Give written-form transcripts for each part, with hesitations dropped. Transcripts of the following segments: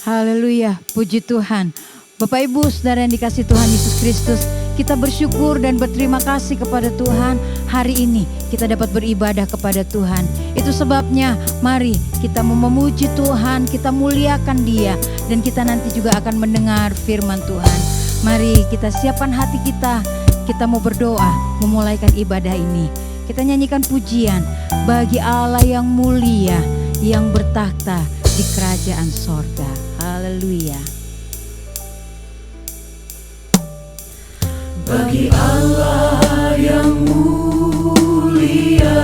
Haleluya, puji Tuhan. Bapak Ibu Saudara yang dikasihi Tuhan Yesus Kristus, kita bersyukur dan berterima kasih kepada Tuhan. Hari ini kita dapat beribadah kepada Tuhan. Itu sebabnya mari kita memuji Tuhan, kita muliakan Dia, dan kita nanti juga akan mendengar firman Tuhan. Mari kita siapkan hati kita mau berdoa memulaikan ibadah ini. Kita nyanyikan pujian bagi Allah yang mulia, yang bertakhta di kerajaan sorga. Haleluya. Bagi Allah yang mulia,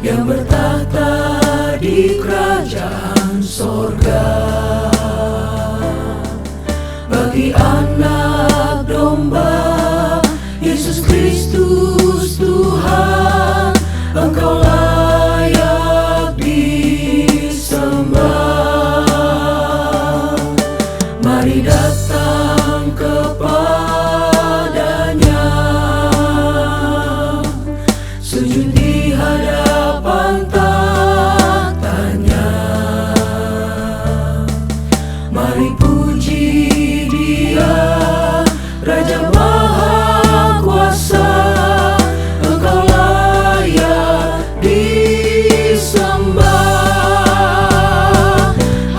yang bertakhta di kerajaan sorga, bagi anak domba Yesus Kristus Tuhan, Engkau layak disembah. Mari datang kepadanya, sujud di hadapan tahtanya. Mari puji Dia, Raja Maha Kuasa, Engkau layak disembah.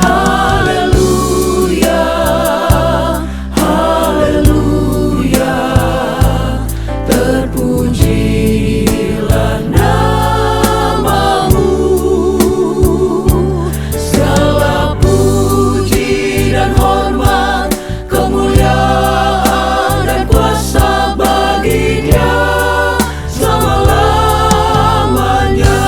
Haleluya, haleluya, terpujilah nama-Mu. Segala puji dan hormat, kemuliaan dan kuasa bagi Dia selama-lamanya.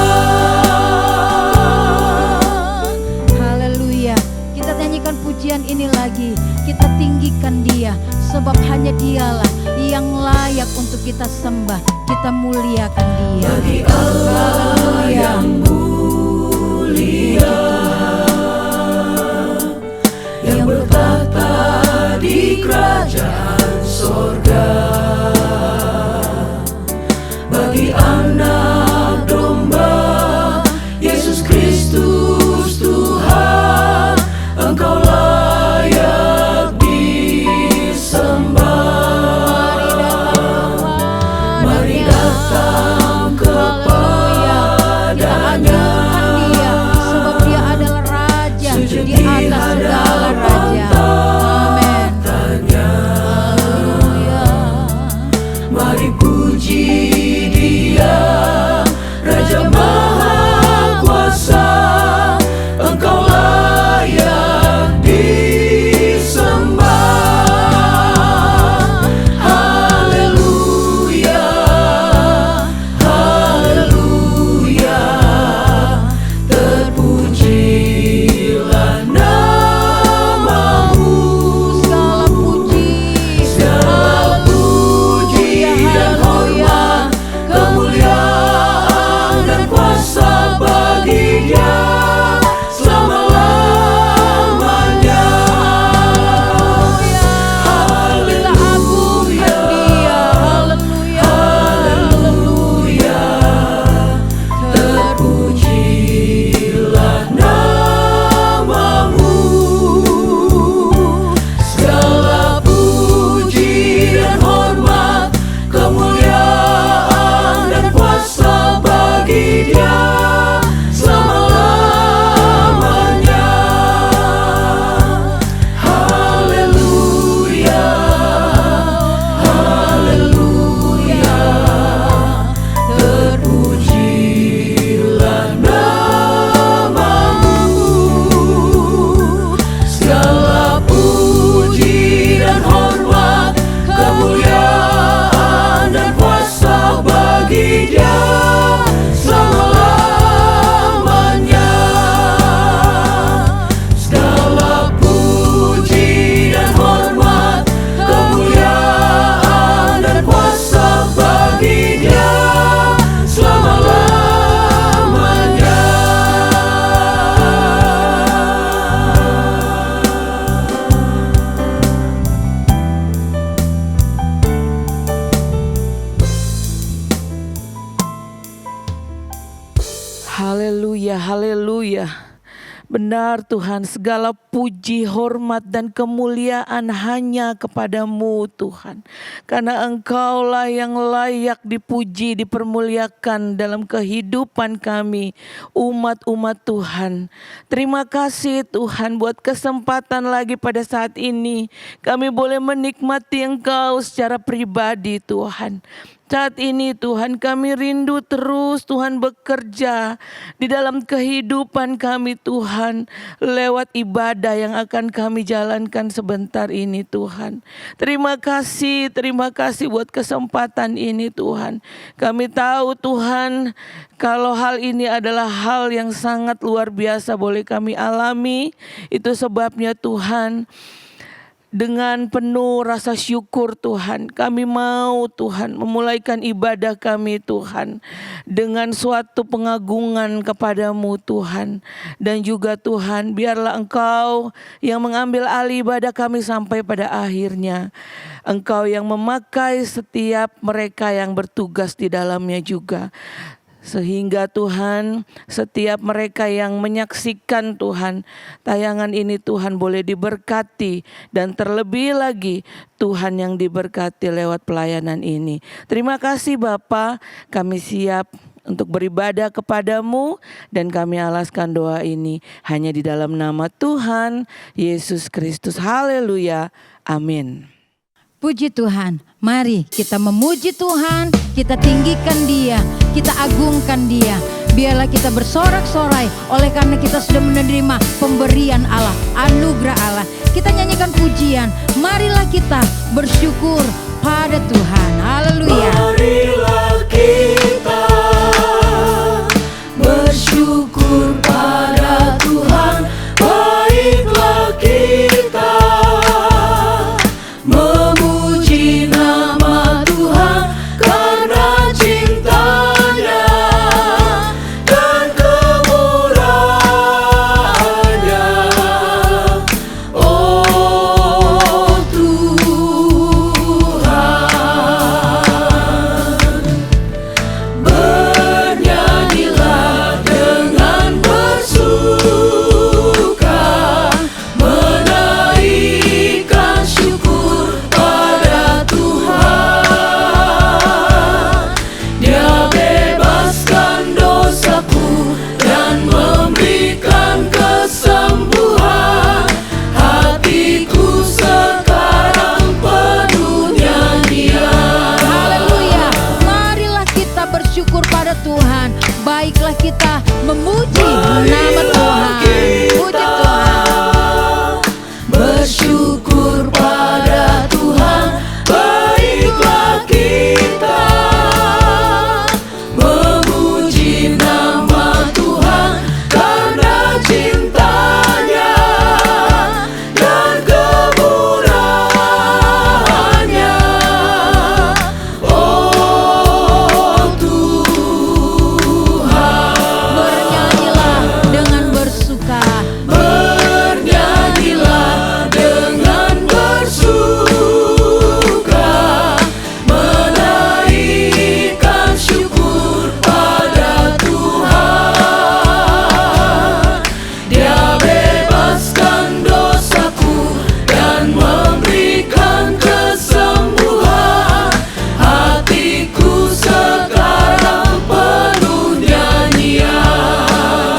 Haleluya. Kita nyanyikan pujian ini lagi. Kita tinggikan Dia, sebab hanya Dialah yang layak untuk kita sembah. Kita muliakan Dia. Bagi Allah yang mulia, yang bertakhta di kerajaan sorga, bagi anak domba Yesus Kristus Tuhan, Engkau layak disembah. Mari datang kepadanya, Benar Tuhan, segala puji, hormat, dan kemuliaan hanya kepadamu Tuhan. Karena Engkaulah yang layak dipuji, dipermuliakan dalam kehidupan kami, umat-umat Tuhan. Terima kasih Tuhan buat kesempatan lagi pada saat ini. Kami boleh menikmati Engkau secara pribadi Tuhan. Saat ini Tuhan kami rindu terus Tuhan bekerja di dalam kehidupan kami Tuhan. Lewat ibadah yang akan kami jalankan sebentar ini Tuhan. Terima kasih buat kesempatan ini Tuhan. Kami tahu Tuhan kalau hal ini adalah hal yang sangat luar biasa boleh kami alami. Itu sebabnya Tuhan, dengan penuh rasa syukur Tuhan, kami mau Tuhan memulaikan ibadah kami Tuhan dengan suatu pengagungan kepadamu Tuhan. Dan juga Tuhan, biarlah Engkau yang mengambil alih ibadah kami sampai pada akhirnya. Engkau yang memakai setiap mereka yang bertugas di dalamnya juga. Sehingga Tuhan, setiap mereka yang menyaksikan Tuhan tayangan ini Tuhan boleh diberkati. Dan terlebih lagi Tuhan yang diberkati lewat pelayanan ini. Terima kasih Bapa, kami siap untuk beribadah kepadamu. Dan kami alaskan doa ini hanya di dalam nama Tuhan Yesus Kristus. Haleluya, amin. Puji Tuhan, mari kita memuji Tuhan, kita tinggikan Dia, kita agungkan Dia. Biarlah kita bersorak-sorai oleh karena kita sudah menerima pemberian Allah, anugerah Allah. Kita nyanyikan pujian, marilah kita bersyukur pada Tuhan. Haleluya. Marilah kita bersyukur pada Tuhan. Baiklah kita memuji nama Tuhan karena cintanya dan kemurahannya. Oh Tuhan, bernyanyilah dengan bersuka, menaikkan syukur pada Tuhan. Dia bebaskan dosaku dan memberikan kesembuhan. Hatiku sekarang penuh nyanyian. Haleluya. Marilah kita bersyukur pada Tuhan. Baiklah kita memuji nama Tuhan. Puji Tuhan. Bersyukur pada Tuhan. Baiklah kita memuji nama Tuhan karena cintanya dan kemurahannya. Oh Tuhan, Bernyanyilah dengan bersuka. bernyanyilah dengan bersuka, menaikkan syukur pada Tuhan. Dia bebaskan dosaku dan memberikan kesembuhan. Hatiku sekarang penuh nyanyian.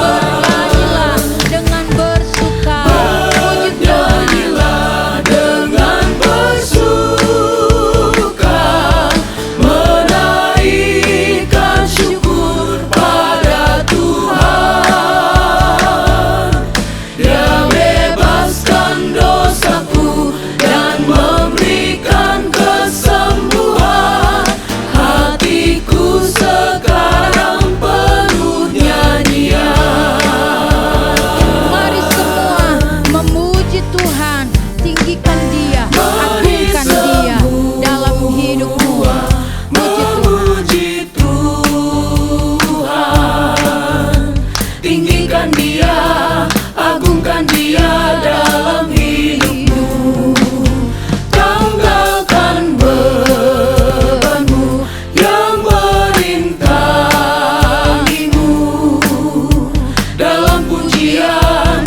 Bernyanyilah dengan bersuka. Puji Tuhan. Bernyanyilah dengan bersuka, menaikkan syukur pada Tuhan. Dia bebaskan dosaku dan memberikan kesembuhan. Hatiku sekarang penuh nyanyian. Mari semua memuji Tuhan, tinggikan Dia, agungkan Dia dalam hidupmu. Puji Tuhan. Memuji Tuhan, tinggikan Dia, agungkan Dia dalam hidupmu. Tanggalkan bebanmu yang merintangimu. Dalam pujian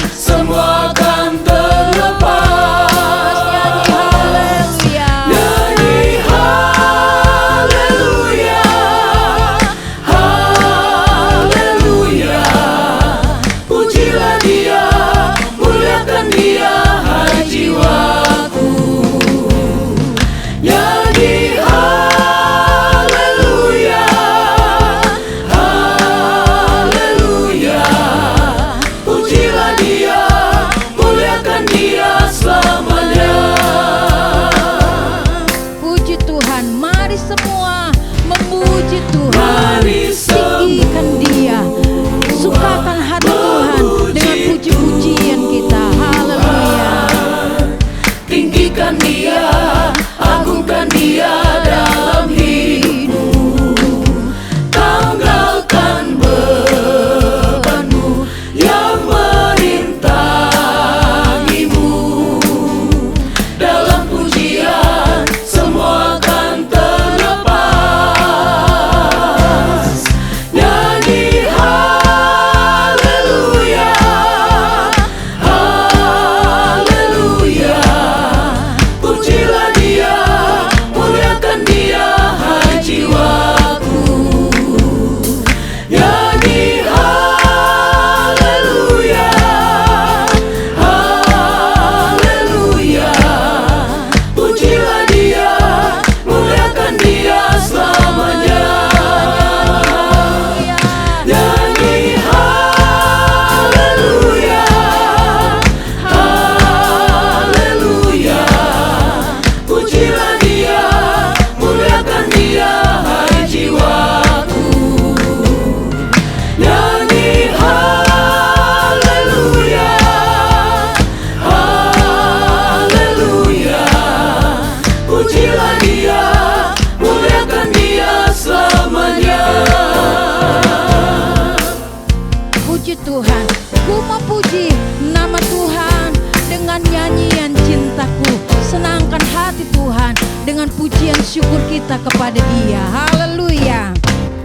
puji nama Tuhan dengan nyanyian cintaku. Senangkan hati Tuhan dengan pujian syukur kita kepada Dia. Haleluya.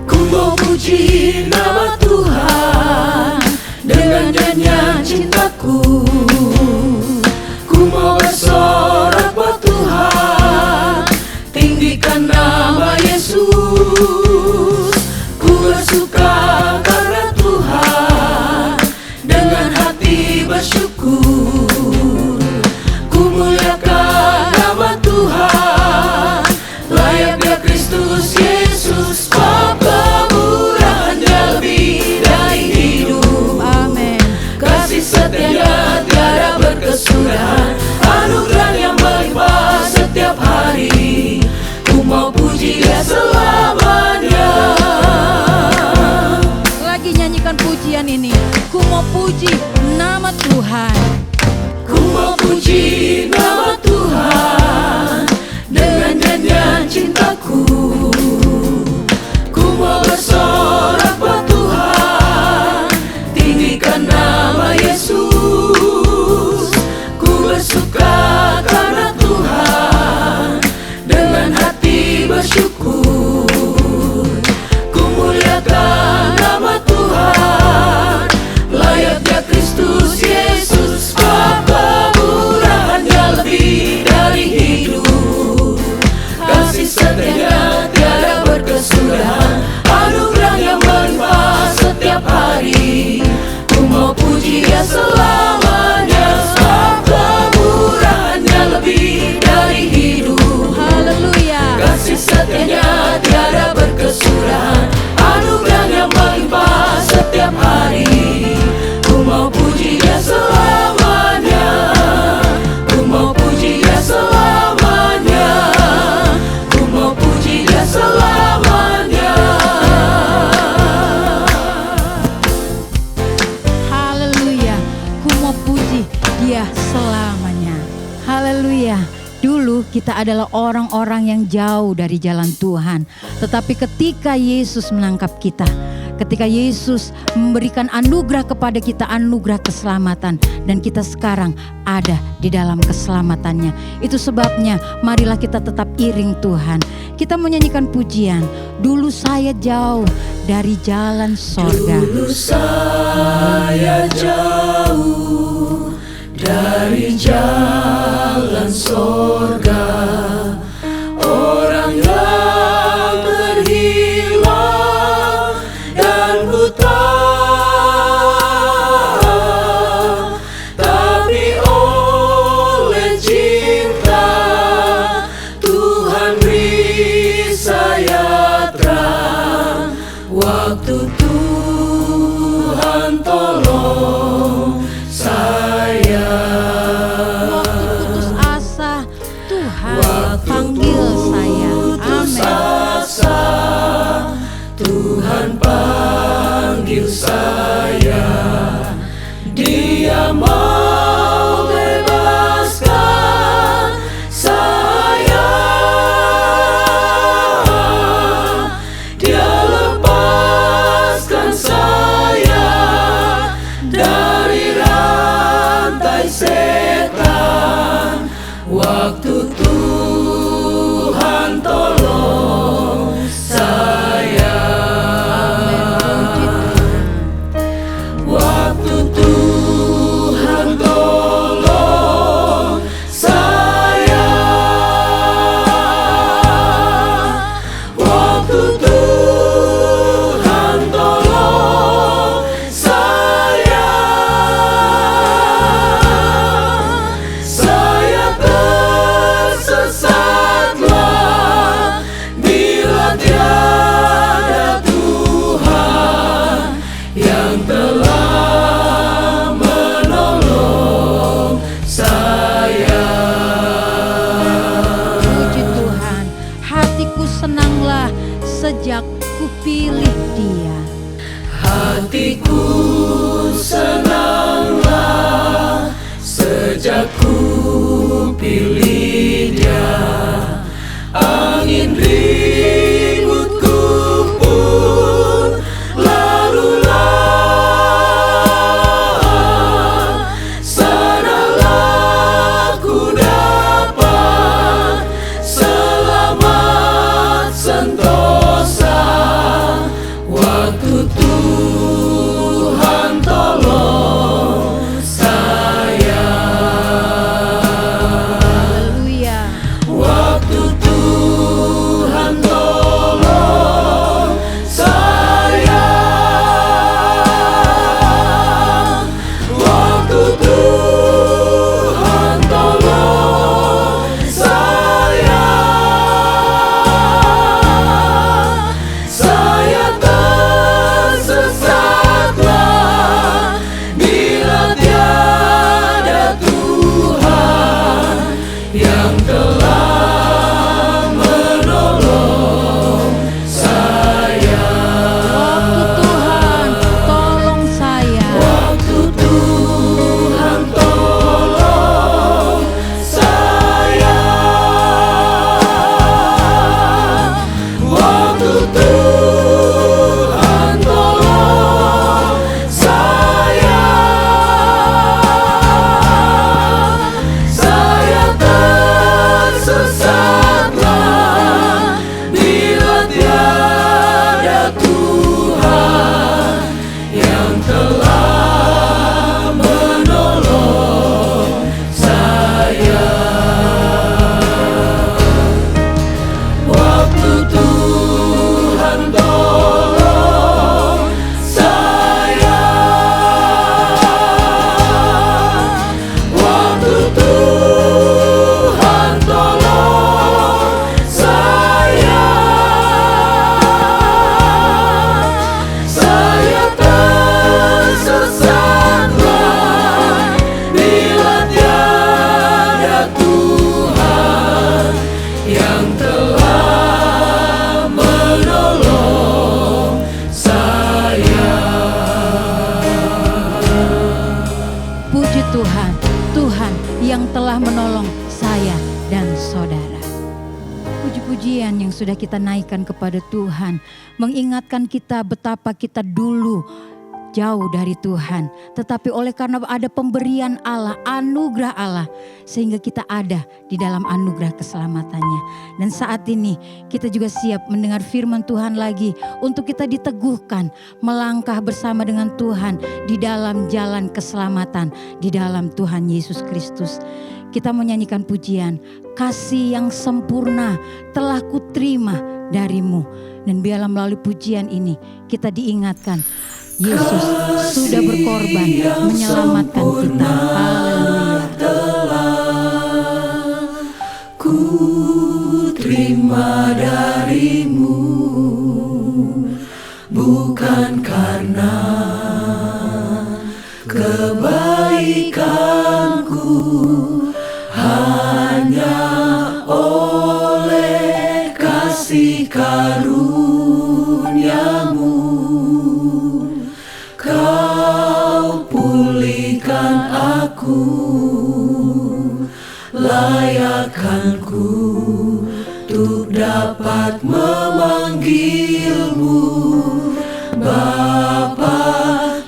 Ku mau puji nama Tuhan dengan nyanyian cintaku. Ku mau bersorak buat Tuhan, tinggikan nama Yesus. Ku bersuka karena Tuhan, dengan hati bersyukur. Ku muliakan nama Tuhan, layaknya Kristus Yesus. Kemurahan-Nya lebih dari hidup. Amin. Kasih setia-Nya tiada berkesudahan, anugerah yang melimpah setiap hari. Ku mau puji Dia selamanya. Lagi nyanyikan pujian ini. Ku mau puji nama Tuhan. Ku mau puji nama Tuhan dengan nyanyian cintaku. Ku mau bersorak buat Tuhan, tinggikan nama Yesus. Ku bersuka karena Tuhan, dengan hati bersyukur. Ku muliakan nama Tuhan, layaknya Kristus Yesus. Kemurahan-Nya lebih dari hidup. Kasih setia-Nya tiada berkesudahan, anugerah yang melimpah setiap hari. Ku mau puji Dia selamanya. Kemurahan-Nya lebih dari hidup. Haleluya. Kasih setia-Nya tiada berkesudahan, anugerah yang melimpah setiap hari. Ku mau puji Dia selamanya. Ku mau puji Dia selamanya. Ku mau puji Dia selamanya. Haleluya. Ku mau puji Dia selamanya. Haleluya. Dulu kita adalah orang-orang yang jauh dari jalan Tuhan. Tetapi ketika Yesus menangkap kita, ketika Yesus memberikan anugerah kepada kita, anugerah keselamatan, dan kita sekarang ada di dalam keselamatannya. Itu sebabnya marilah kita tetap iring Tuhan. Kita menyanyikan pujian. Dulu saya jauh dari jalan sorga. Dulu saya jauh dari jalan sorga, orang yang terhilang dan buta. Tapi oleh cinta Tuhan beri saya terang. Waktu Tuhan tolong saya. Waktu putus asa, Tuhan Waktu panggil saya. putus Amin. asa, Tuhan panggil saya. Dia mau bebaskan saya. Dia lepaskan saya dari rantai setan. Waktu Tuhan tolong saya. Waktu Tuhan tolong saya. Waktu Tuhan tolong saya. Saya Tuhan, Tuhan yang telah menolong saya dan saudara. Puji-pujian yang sudah kita naikkan kepada Tuhan mengingatkan kita betapa kita dulu jauh dari Tuhan, tetapi oleh karena ada pemberian Allah, anugerah Allah, sehingga kita ada di dalam anugerah keselamatannya. Dan saat ini kita juga siap mendengar firman Tuhan lagi untuk kita diteguhkan melangkah bersama dengan Tuhan di dalam jalan keselamatan di dalam Tuhan Yesus Kristus. Kita menyanyikan pujian, kasih yang sempurna telah kuterima darimu. Dan biarlah melalui pujian ini kita diingatkan Yesus sudah berkorban menyelamatkan kita. Haleluya. Ku terima darimu, bukan karena kebaikanku, hanya oleh kasih karuniamu. Kau pulihkan aku, layakkanku untuk dapat memanggilmu Bapa.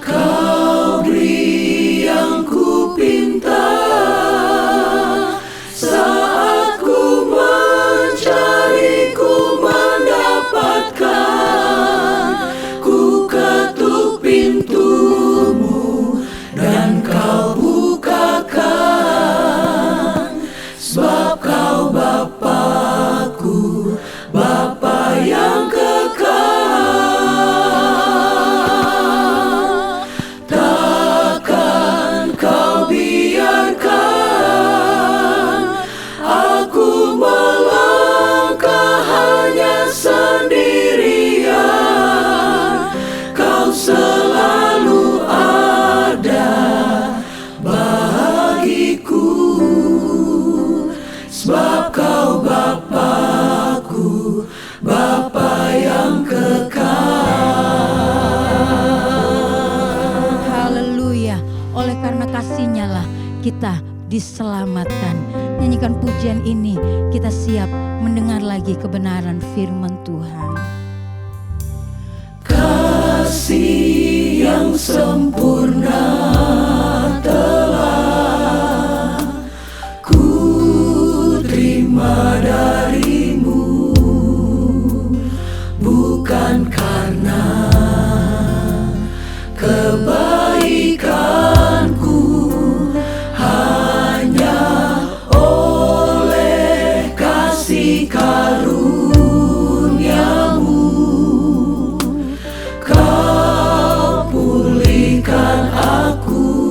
Kau beri yang ku pinta saat ku mencari, ku mendapatkan. Ku ketuk pintumu dan kau bukakan, sebab kau Bapa-Ku, Bapa yang kekal. Takkan kau biarkan aku melangkah hanya sendirian. Kau selalu ada bagiku, sebab kau Bapa-Ku, Bapa yang kekal. Haleluya. Oleh karena kasih-Nya lah kita diselamatkan. Nyanyikan pujian ini, kita siap mendengar lagi kebenaran firman Tuhan. Kasih yang sempurna telah ku terima darimu, bukan karena kebaikanku, hanya oleh kasih karuniamu. Kau pulihkan aku,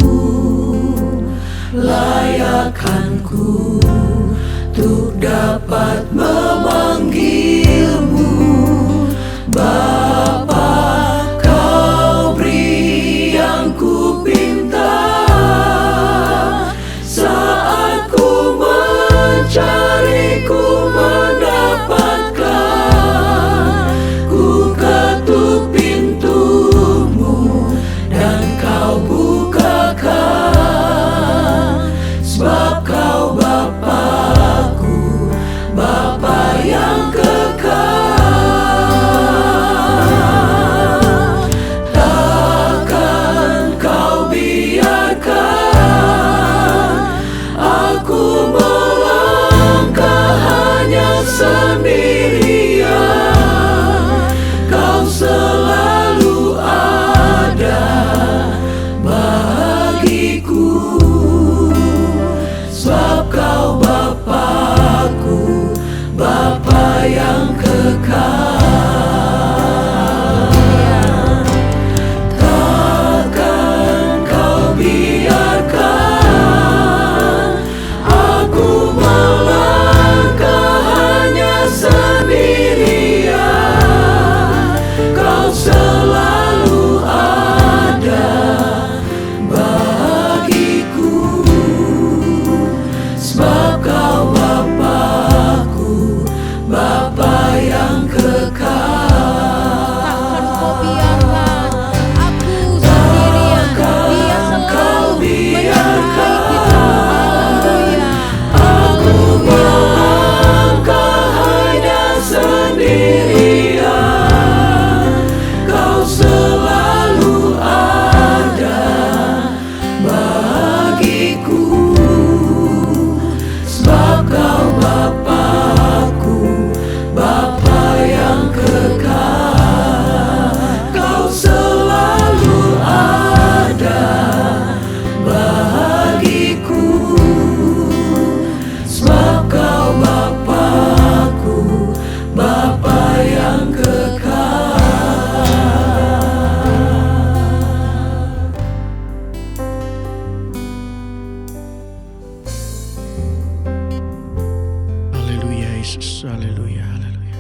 Yesus. Haleluya, haleluya.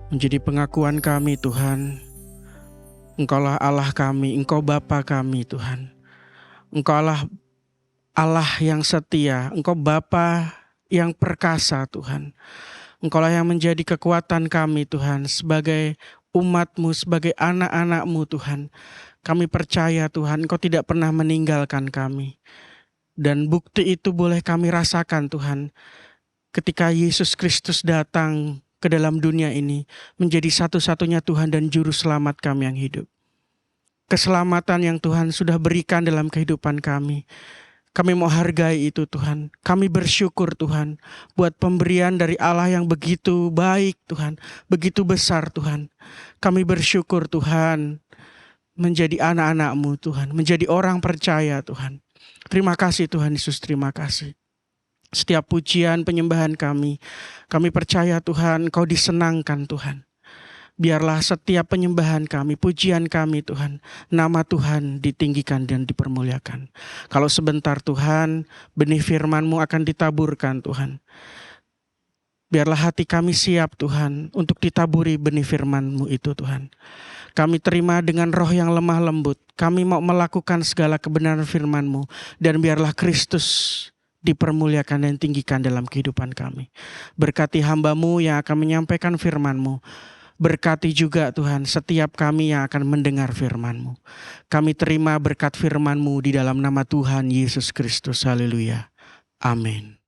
Menjadi pengakuan kami Tuhan, Engkaulah Allah kami, Engkau Bapa kami Tuhan. Engkaulah Allah yang setia, Engkau Bapa yang perkasa Tuhan. Engkaulah yang menjadi kekuatan kami Tuhan, sebagai umat-Mu, sebagai anak-anak-Mu Tuhan. Kami percaya Tuhan, Engkau tidak pernah meninggalkan kami. Dan bukti itu boleh kami rasakan Tuhan, ketika Yesus Kristus datang ke dalam dunia ini, menjadi satu-satunya Tuhan dan Juru Selamat kami yang hidup. Keselamatan yang Tuhan sudah berikan dalam kehidupan kami, kami mau hargai itu Tuhan. Kami bersyukur Tuhan buat pemberian dari Allah yang begitu baik Tuhan, begitu besar Tuhan. Kami bersyukur Tuhan menjadi anak-anak-Mu Tuhan, menjadi orang percaya Tuhan. Terima kasih Tuhan Yesus, terima kasih. Setiap pujian penyembahan kami percaya Tuhan Engkau disenangkan Tuhan. Biarlah setiap penyembahan kami, pujian kami Tuhan, nama Tuhan ditinggikan dan dipermuliakan. Kalau sebentar Tuhan, benih firman-Mu akan ditaburkan Tuhan. Biarlah hati kami siap Tuhan untuk ditaburi benih firman-Mu itu Tuhan. Kami terima dengan roh yang lemah lembut. Kami mau melakukan segala kebenaran firman-Mu. Dan biarlah Kristus dipermuliakan dan tinggikan dalam kehidupan kami. Berkati hamba-Mu yang akan menyampaikan firman-Mu. Berkati juga Tuhan setiap kami yang akan mendengar firman-Mu. Kami terima berkat firman-Mu di dalam nama Tuhan Yesus Kristus. Haleluya. Amin.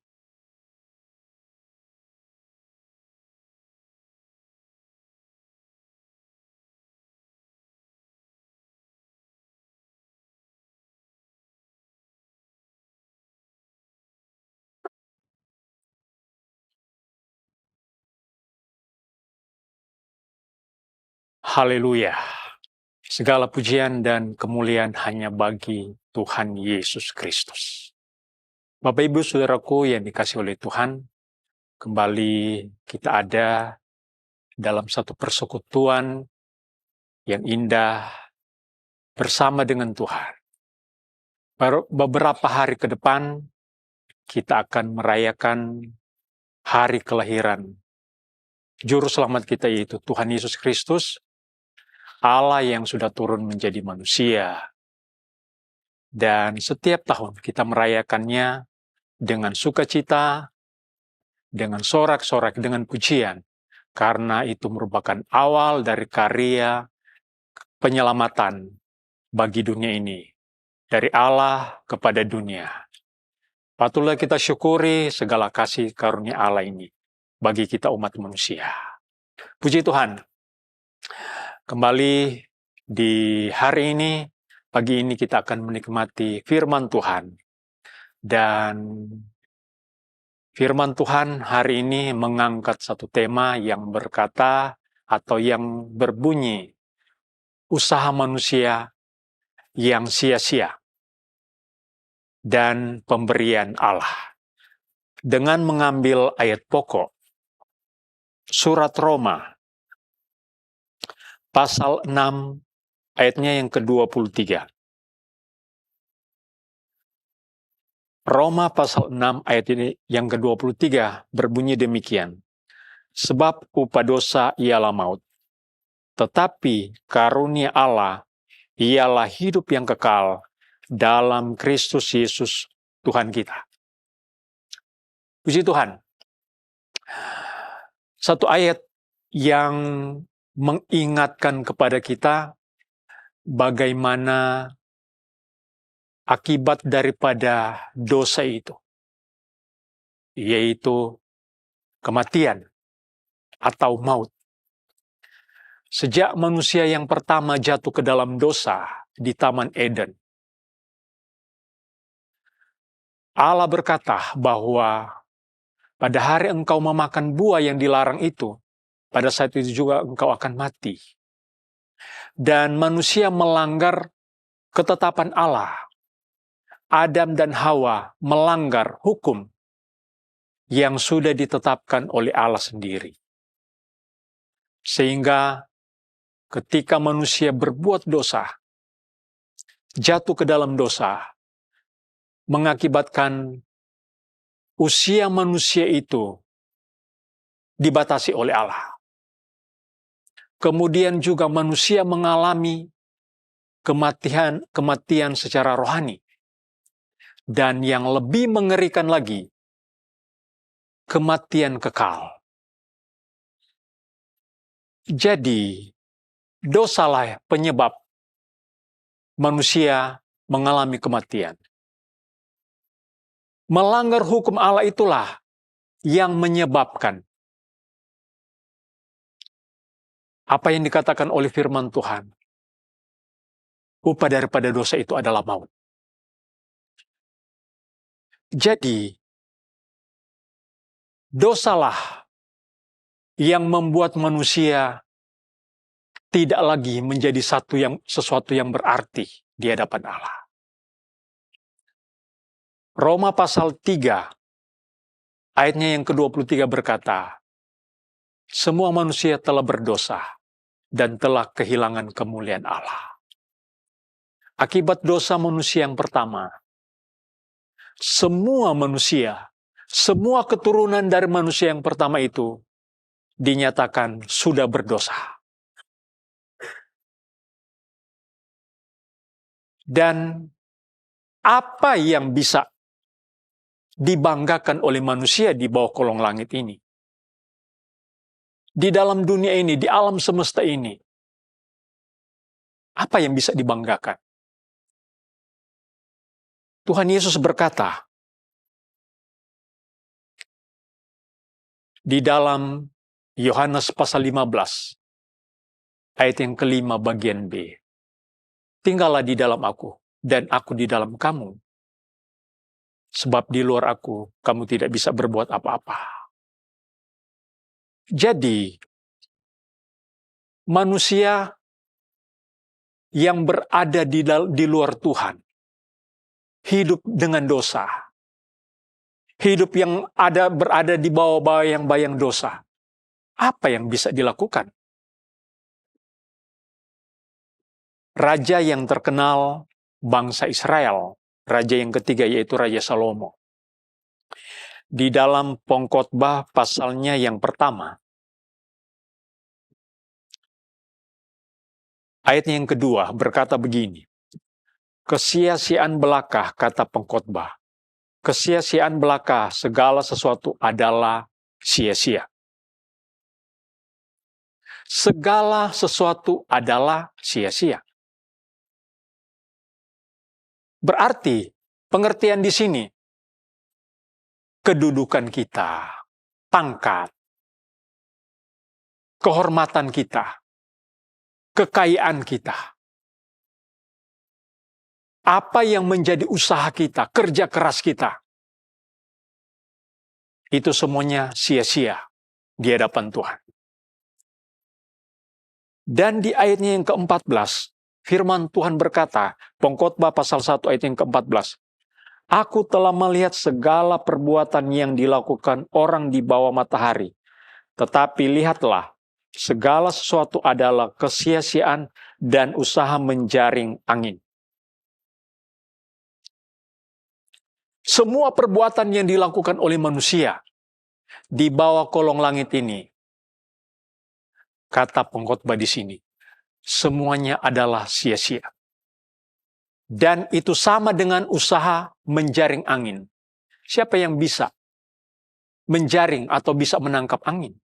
Haleluya. Segala pujian dan kemuliaan hanya bagi Tuhan Yesus Kristus. Bapak Ibu Saudaraku yang dikasihi oleh Tuhan, kembali kita ada dalam satu persekutuan yang indah bersama dengan Tuhan. Beberapa hari ke depan kita akan merayakan hari kelahiran Juru Selamat kita, yaitu Tuhan Yesus Kristus, Allah yang sudah turun menjadi manusia. Dan setiap tahun kita merayakannya dengan sukacita, dengan sorak-sorak, dengan pujian. Karena itu merupakan awal dari karya penyelamatan bagi dunia ini. Dari Allah kepada dunia. Patutlah kita syukuri segala kasih karunia Allah ini bagi kita umat manusia. Puji Tuhan. Kembali di hari ini, pagi ini kita akan menikmati firman Tuhan. Dan firman Tuhan hari ini mengangkat satu tema yang berkata atau yang berbunyi, usaha manusia yang sia-sia dan pemberian Allah. Dengan mengambil ayat pokok, surat Roma, pasal 6, ayatnya yang ke-23. Roma pasal 6, ayat ini yang ke-23 berbunyi demikian. Sebab upah dosa ialah maut, tetapi karunia Allah ialah hidup yang kekal dalam Kristus Yesus Tuhan kita. Puji Tuhan. Satu ayat yang mengingatkan kepada kita bagaimana akibat daripada dosa itu, yaitu kematian atau maut. Sejak manusia yang pertama jatuh ke dalam dosa di Taman Eden, Allah berkata bahwa pada hari engkau memakan buah yang dilarang itu, pada saat itu juga engkau akan mati. Dan manusia melanggar ketetapan Allah. Adam dan Hawa melanggar hukum yang sudah ditetapkan oleh Allah sendiri. Sehingga ketika manusia berbuat dosa, jatuh ke dalam dosa, mengakibatkan usia manusia itu dibatasi oleh Allah. Kemudian juga manusia mengalami kematian secara rohani. Dan yang lebih mengerikan lagi, kematian kekal. Jadi, dosalah penyebab manusia mengalami kematian. Melanggar hukum Allah itulah yang menyebabkan apa yang dikatakan oleh firman Tuhan. Upah daripada dosa itu adalah maut. Jadi, dosalah yang membuat manusia tidak lagi menjadi sesuatu yang berarti di hadapan Allah. Roma pasal 3, ayatnya yang ke-23 berkata, semua manusia telah berdosa dan telah kehilangan kemuliaan Allah. Akibat dosa manusia yang pertama, semua manusia, semua keturunan dari manusia yang pertama itu dinyatakan sudah berdosa. Dan apa yang bisa dibanggakan oleh manusia di bawah kolong langit ini? Di dalam dunia ini, di alam semesta ini, apa yang bisa dibanggakan? Tuhan Yesus berkata, di dalam Yohanes pasal 15, ayat yang kelima bagian B, tinggallah di dalam aku, dan aku di dalam kamu. Sebab di luar aku, kamu tidak bisa berbuat apa-apa. Jadi, manusia yang berada di luar Tuhan, hidup dengan dosa, hidup yang berada di bawah bayang-bayang dosa, apa yang bisa dilakukan? Raja yang terkenal bangsa Israel, raja yang ketiga yaitu Raja Salomo. Di dalam Pengkhotbah pasalnya yang pertama, ayatnya yang kedua berkata begini, kesia-siaan belaka, kata pengkhotbah, kesia-siaan belaka, segala sesuatu adalah sia-sia. Segala sesuatu adalah sia-sia. Berarti pengertian di sini, kedudukan kita, pangkat, kehormatan kita, kekayaan kita, apa yang menjadi usaha kita, kerja keras kita, itu semuanya sia-sia di hadapan Tuhan. Dan di ayatnya yang ke-14, firman Tuhan berkata, Pengkhotbah pasal 1 ayat yang ke-14, aku telah melihat segala perbuatan yang dilakukan orang di bawah matahari, tetapi lihatlah, segala sesuatu adalah kesia-siaan dan usaha menjaring angin. Semua perbuatan yang dilakukan oleh manusia di bawah kolong langit ini, kata pengkhotbah di sini, semuanya adalah sia-sia. Dan itu sama dengan usaha menjaring angin. Siapa yang bisa menjaring atau bisa menangkap angin?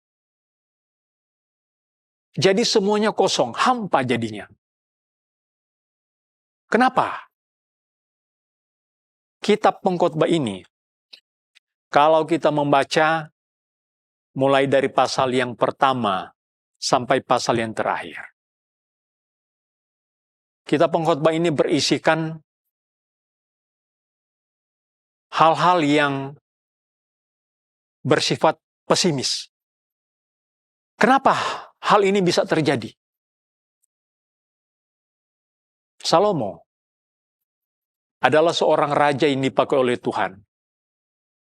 Jadi semuanya kosong, hampa jadinya. Kenapa? Kitab Pengkhotbah ini, kalau kita membaca mulai dari pasal yang pertama sampai pasal yang terakhir, Kitab Pengkhotbah ini berisikan hal-hal yang bersifat pesimis. Kenapa hal ini bisa terjadi? Salomo adalah seorang raja yang dipakai oleh Tuhan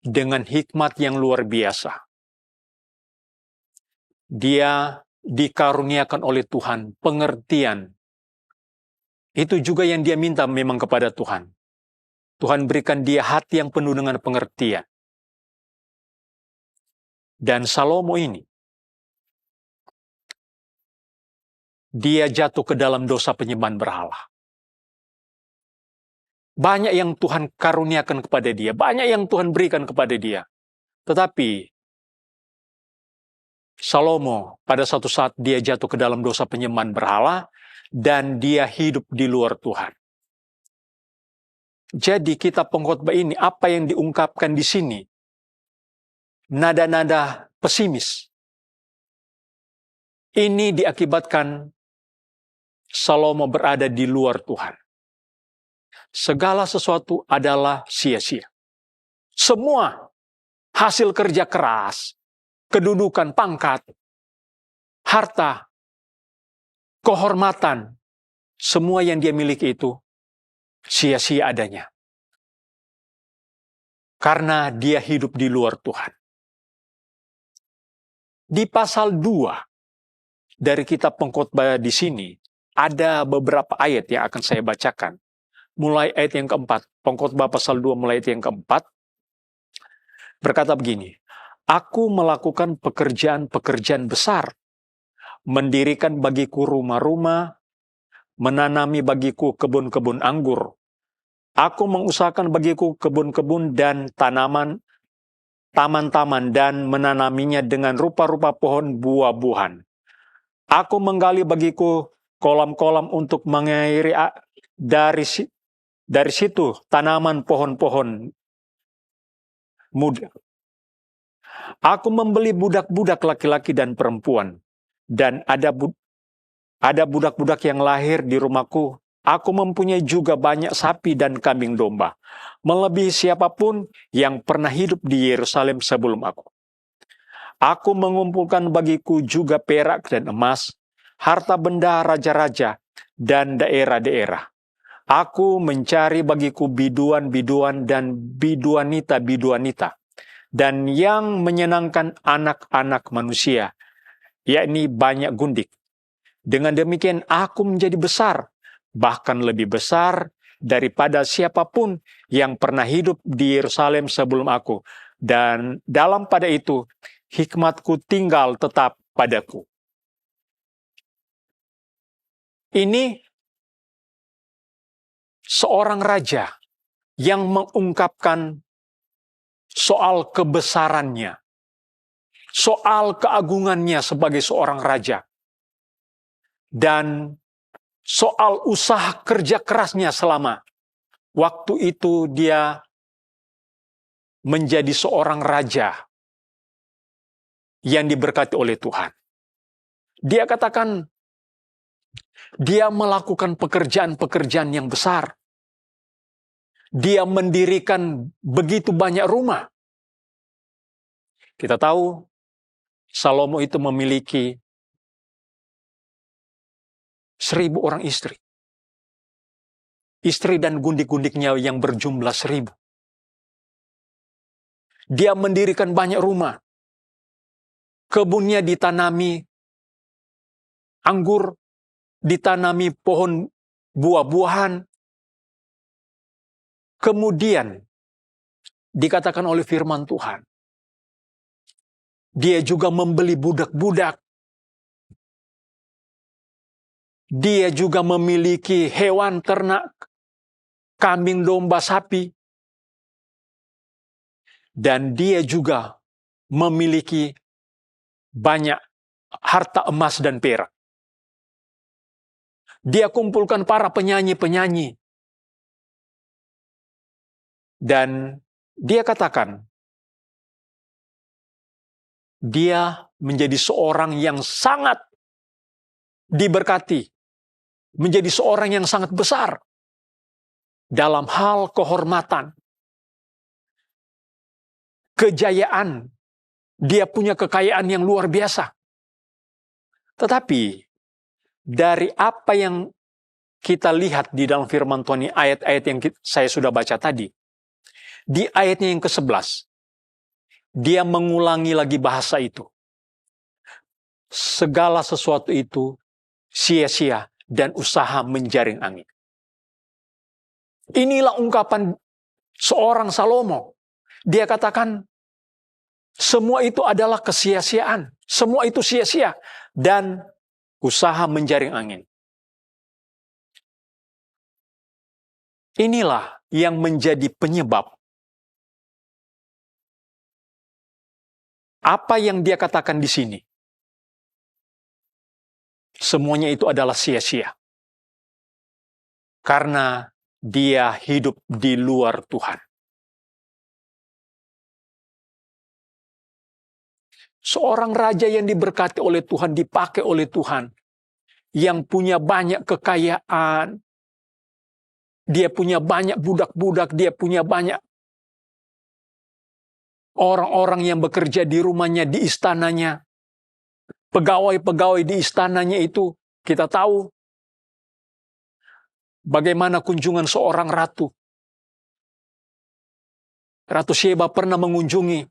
dengan hikmat yang luar biasa. Dia dikaruniakan oleh Tuhan pengertian. Itu juga yang dia minta memang kepada Tuhan. Tuhan berikan dia hati yang penuh dengan pengertian. Dan Salomo ini, dia jatuh ke dalam dosa penyembahan berhala. Banyak yang Tuhan karuniakan kepada dia, banyak yang Tuhan berikan kepada dia. Tetapi Salomo pada satu saat dia jatuh ke dalam dosa penyembahan berhala dan dia hidup di luar Tuhan. Jadi kitab pengkhotbah ini apa yang diungkapkan di sini? Nada-nada pesimis. Ini diakibatkan Salomo berada di luar Tuhan. Segala sesuatu adalah sia-sia. Semua hasil kerja keras, kedudukan, pangkat, harta, kehormatan, semua yang dia miliki itu sia-sia adanya. Karena dia hidup di luar Tuhan. Di pasal 2 dari kitab pengkhotbah di sini, ada beberapa ayat yang akan saya bacakan. Mulai ayat yang keempat, pengkhotbah pasal 2 mulai ayat yang keempat, berkata begini, Aku melakukan pekerjaan-pekerjaan besar, mendirikan bagiku rumah-rumah, menanami bagiku kebun-kebun anggur. Aku mengusahakan bagiku kebun-kebun dan taman-taman dan menanaminya dengan rupa-rupa pohon buah-buahan. Aku menggali bagiku kolam-kolam untuk mengairi dari situ tanaman pohon-pohon muda. Aku membeli budak-budak laki-laki dan perempuan, dan ada budak-budak yang lahir di rumahku. Aku mempunyai juga banyak sapi dan kambing domba, melebihi siapapun yang pernah hidup di Yerusalem sebelum aku. Aku mengumpulkan bagiku juga perak dan emas, harta benda raja-raja dan daerah-daerah. Aku mencari bagiku biduan-biduan dan biduanita-biduanita, dan yang menyenangkan anak-anak manusia, yakni banyak gundik. Dengan demikian aku menjadi besar, bahkan lebih besar daripada siapapun yang pernah hidup di Yerusalem sebelum aku. Dan dalam pada itu, hikmatku tinggal tetap padaku. Ini seorang raja yang mengungkapkan soal kebesarannya, soal keagungannya sebagai seorang raja, dan soal usaha kerja kerasnya selama waktu itu dia menjadi seorang raja yang diberkati oleh Tuhan. Dia katakan, dia melakukan pekerjaan-pekerjaan yang besar. Dia mendirikan begitu banyak rumah. Kita tahu, Salomo itu memiliki 1.000 orang istri. Istri dan gundik-gundiknya yang berjumlah 1.000. Dia mendirikan banyak rumah. Kebunnya ditanami anggur, ditanami pohon buah-buahan. Kemudian dikatakan oleh firman Tuhan, dia juga membeli budak-budak. Dia juga memiliki hewan ternak, kambing, domba, sapi. Dan dia juga memiliki banyak harta emas dan perak. Dia kumpulkan para penyanyi-penyanyi. Dan dia katakan, dia menjadi seorang yang sangat diberkati, menjadi seorang yang sangat besar dalam hal kehormatan, kejayaan. Dia punya kekayaan yang luar biasa. Tetapi dari apa yang kita lihat di dalam firman Tuhan ini, ayat-ayat yang saya sudah baca tadi, di ayatnya yang ke-11, dia mengulangi lagi bahasa itu. Segala sesuatu itu sia-sia dan usaha menjaring angin. Inilah ungkapan seorang Salomo. Dia katakan, Semua itu adalah kesia-siaan. Semua itu sia-sia. Dan usaha menjaring angin. Inilah yang menjadi penyebab. Apa yang dia katakan di sini? Semuanya itu adalah sia-sia. Karena dia hidup di luar Tuhan. Seorang raja yang diberkati oleh Tuhan, dipakai oleh Tuhan, yang punya banyak kekayaan, dia punya banyak budak-budak, dia punya banyak orang-orang yang bekerja di rumahnya, di istananya, pegawai-pegawai di istananya itu, kita tahu bagaimana kunjungan seorang ratu. Ratu Sheba pernah mengunjungi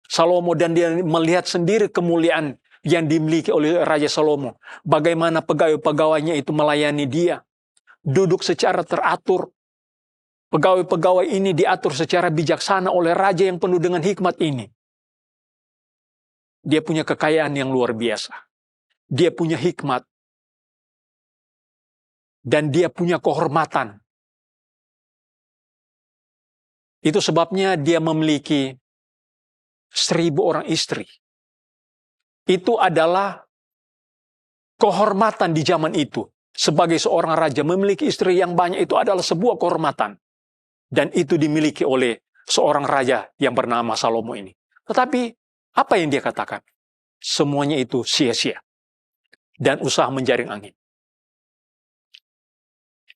Salomo dan dia melihat sendiri kemuliaan yang dimiliki oleh Raja Salomo. Bagaimana pegawai-pegawainya itu melayani dia. Duduk secara teratur. Pegawai-pegawai ini diatur secara bijaksana oleh raja yang penuh dengan hikmat ini. Dia punya kekayaan yang luar biasa. Dia punya hikmat. Dan dia punya kehormatan. Itu sebabnya dia memiliki 1.000 orang istri. Itu adalah kehormatan di zaman itu. Sebagai seorang raja memiliki istri yang banyak itu adalah sebuah kehormatan. Dan itu dimiliki oleh seorang raja yang bernama Salomo ini. Tetapi apa yang dia katakan? Semuanya itu sia-sia. Dan usaha menjaring angin.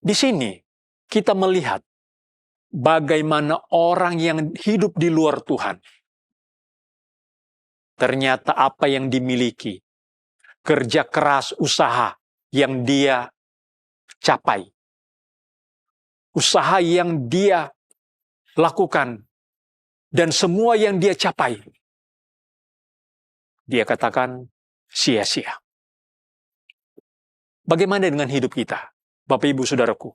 Di sini kita melihat bagaimana orang yang hidup di luar Tuhan. Ternyata apa yang dimiliki, kerja keras, usaha yang dia capai, usaha yang dia lakukan, dan semua yang dia capai, dia katakan sia-sia. Bagaimana dengan hidup kita, Bapak Ibu Saudaraku?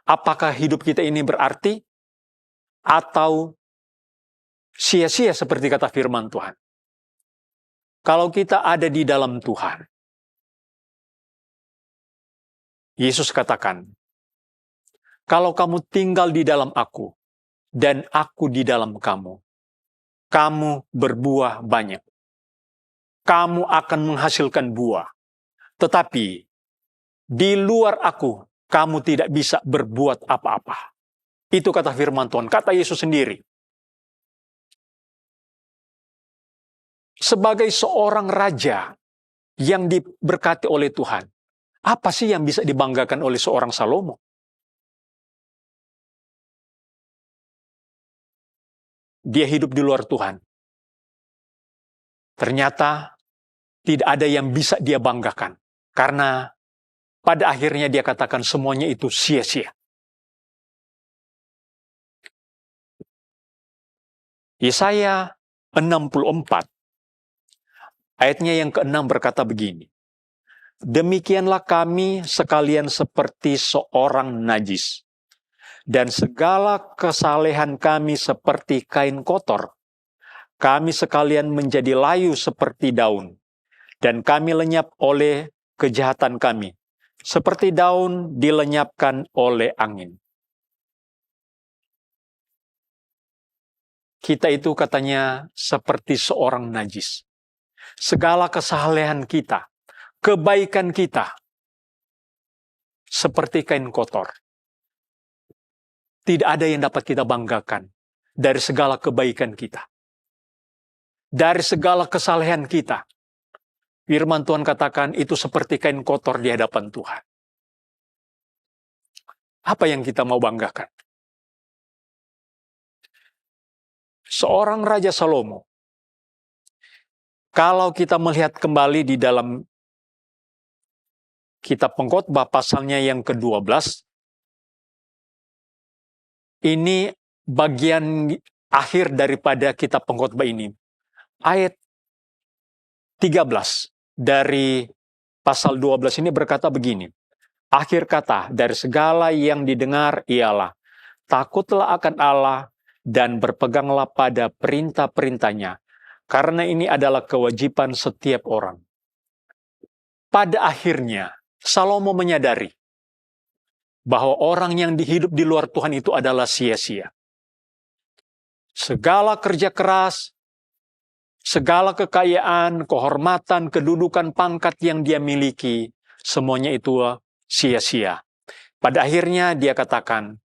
Apakah hidup kita ini berarti atau sia-sia seperti kata firman Tuhan? Kalau kita ada di dalam Tuhan, Yesus katakan, kalau kamu tinggal di dalam aku, dan aku di dalam kamu, kamu berbuah banyak. Kamu akan menghasilkan buah. Tetapi, di luar aku, kamu tidak bisa berbuat apa-apa. Itu kata firman Tuhan, kata Yesus sendiri. Sebagai seorang raja yang diberkati oleh Tuhan, apa sih yang bisa dibanggakan oleh seorang Salomo? Dia hidup di luar Tuhan. Ternyata tidak ada yang bisa dia banggakan. Karena pada akhirnya dia katakan semuanya itu sia-sia. Yesaya 64 ayatnya yang ke-6 berkata begini. Demikianlah kami sekalian seperti seorang najis. Dan segala kesalehan kami seperti kain kotor. Kami sekalian menjadi layu seperti daun. Dan kami lenyap oleh kejahatan kami. Seperti daun dilenyapkan oleh angin. Kita itu katanya seperti seorang najis. Segala kesalehan kita, kebaikan kita, seperti kain kotor. Tidak ada yang dapat kita banggakan dari segala kebaikan kita. Dari segala kesalehan kita. Firman Tuhan katakan itu seperti kain kotor di hadapan Tuhan. Apa yang kita mau banggakan? Seorang Raja Salomo, kalau kita melihat kembali di dalam kitab Pengkhotbah pasalnya yang ke-12, ini bagian akhir daripada kitab Pengkhotbah ini. Ayat 13 dari pasal 12 ini berkata begini. Akhir kata dari segala yang didengar ialah, takutlah akan Allah dan berpeganglah pada perintah-perintahnya, karena ini adalah kewajiban setiap orang. Pada akhirnya, Salomo menyadari bahwa orang yang hidup di luar Tuhan itu adalah sia-sia. Segala kerja keras, segala kekayaan, kehormatan, kedudukan, pangkat yang dia miliki, semuanya itu sia-sia. Pada akhirnya dia katakan,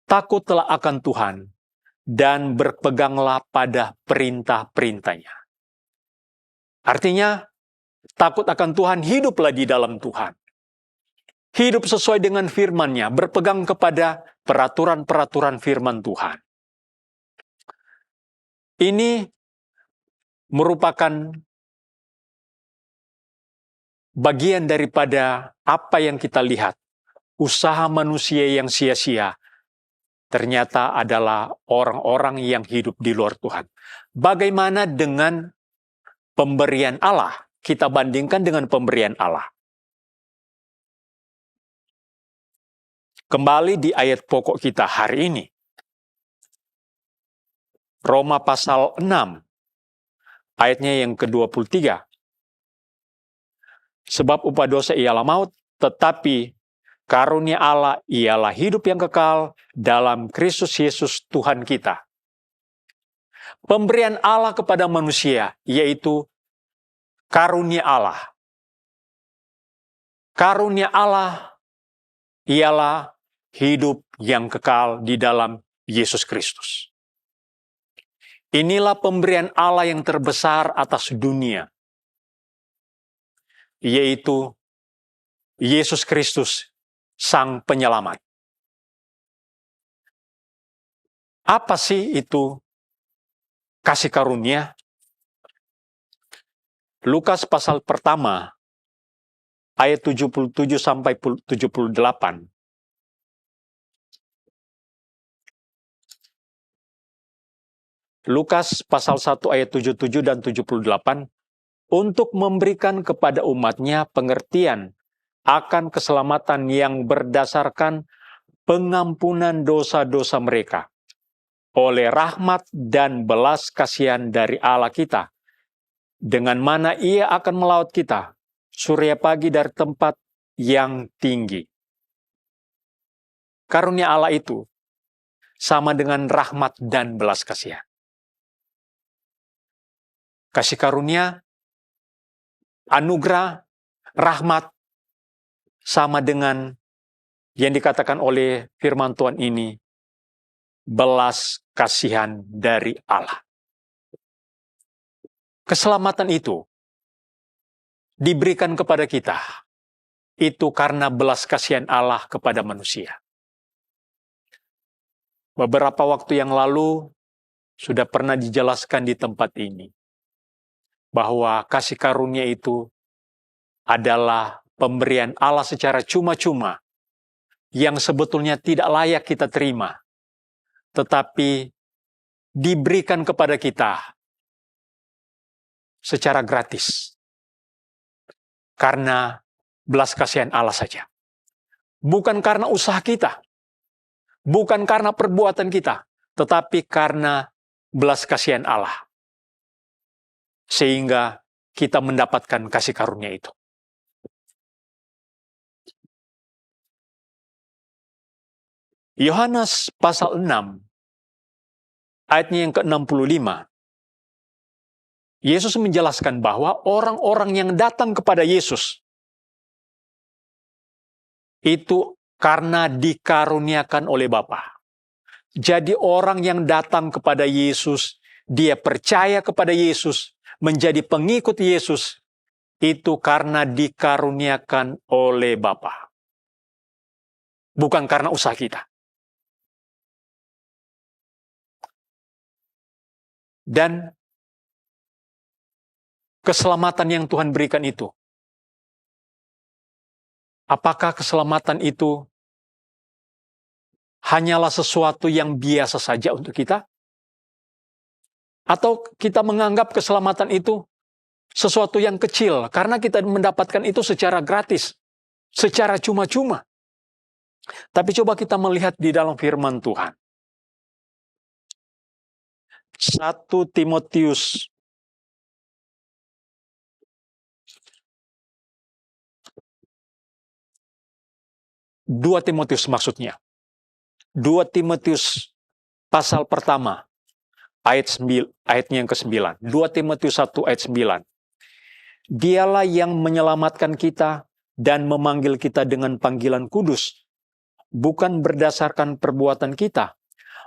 takutlah akan Tuhan dan berpeganglah pada perintah-perintahnya. Artinya, takut akan Tuhan, hiduplah di dalam Tuhan. Hidup sesuai dengan firman-Nya, berpegang kepada peraturan-peraturan firman Tuhan. Ini merupakan bagian daripada apa yang kita lihat. Usaha manusia yang sia-sia ternyata adalah orang-orang yang hidup di luar Tuhan. Bagaimana dengan pemberian Allah? Kita bandingkan dengan pemberian Allah. Kembali di ayat pokok kita hari ini. Roma pasal 6, ayatnya yang ke-23. Sebab upah dosa ialah maut, tetapi karunia Allah ialah hidup yang kekal dalam Kristus Yesus Tuhan kita. Pemberian Allah kepada manusia, yaitu karunia Allah. Karunia Allah ialah hidup yang kekal di dalam Yesus Kristus. Inilah pemberian Allah yang terbesar atas dunia, yaitu Yesus Kristus, Sang Penyelamat. Apa sih itu kasih karunia? Lukas pasal pertama, ayat 77 sampai 78. Lukas pasal 1 ayat 77 dan 78, untuk memberikan kepada umatnya pengertian akan keselamatan yang berdasarkan pengampunan dosa-dosa mereka, oleh rahmat dan belas kasihan dari Allah kita, dengan mana Ia akan melaut kita, surya pagi dari tempat yang tinggi. Karunia Allah itu sama dengan rahmat dan belas kasihan. Kasih karunia, anugerah, rahmat, sama dengan yang dikatakan oleh firman Tuhan ini, belas kasihan dari Allah. Keselamatan itu diberikan kepada kita, itu karena belas kasihan Allah kepada manusia. Beberapa waktu yang lalu, sudah pernah dijelaskan di tempat ini, bahwa kasih karunia itu adalah pemberian Allah secara cuma-cuma yang sebetulnya tidak layak kita terima, tetapi diberikan kepada kita secara gratis karena belas kasihan Allah saja. Bukan karena usaha kita, bukan karena perbuatan kita, tetapi karena belas kasihan Allah. Sehingga kita mendapatkan kasih karunia itu. Yohanes pasal 6, ayatnya yang ke-65. Yesus menjelaskan bahwa orang-orang yang datang kepada Yesus itu karena dikaruniakan oleh Bapa. Jadi orang yang datang kepada Yesus, dia percaya kepada Yesus, menjadi pengikut Yesus, itu karena dikaruniakan oleh Bapa. Bukan karena usaha kita. Dan keselamatan yang Tuhan berikan itu, apakah keselamatan itu hanyalah sesuatu yang biasa saja untuk kita? Atau kita menganggap keselamatan itu sesuatu yang kecil karena kita mendapatkan itu secara gratis, secara cuma-cuma. Tapi coba kita melihat di dalam firman Tuhan. 1 Timotius 2 Timotius maksudnya. 2 Timotius pasal pertama, ayatnya yang ke-9. 2 Timotius 1 ayat 9. Dialah yang menyelamatkan kita dan memanggil kita dengan panggilan kudus, bukan berdasarkan perbuatan kita,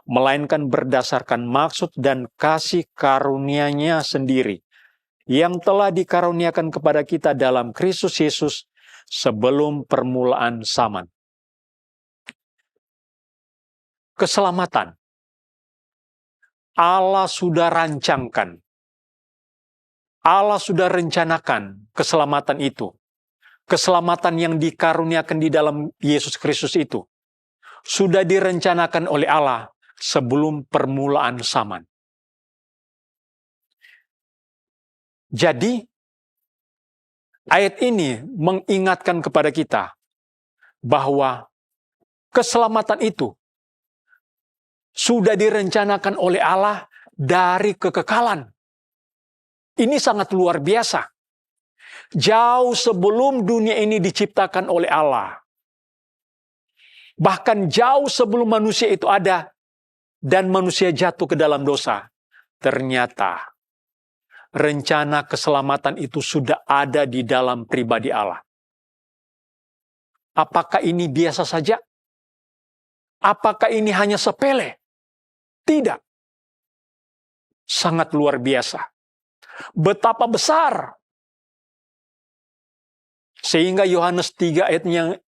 melainkan berdasarkan maksud dan kasih karunia-Nya sendiri, yang telah dikaruniakan kepada kita dalam Kristus Yesus sebelum permulaan zaman. Keselamatan Allah sudah rancangkan, Allah sudah rencanakan keselamatan itu. Keselamatan yang dikaruniakan di dalam Yesus Kristus itu sudah direncanakan oleh Allah sebelum permulaan zaman. Jadi, ayat ini mengingatkan kepada kita bahwa keselamatan itu sudah direncanakan oleh Allah dari kekekalan. Ini sangat luar biasa. Jauh sebelum dunia ini diciptakan oleh Allah. Bahkan jauh sebelum manusia itu ada dan manusia jatuh ke dalam dosa. Ternyata rencana keselamatan itu sudah ada di dalam pribadi Allah. Apakah ini biasa saja? Apakah ini hanya sepele? Tidak. Sangat luar biasa. Betapa besar. Sehingga Yohanes 3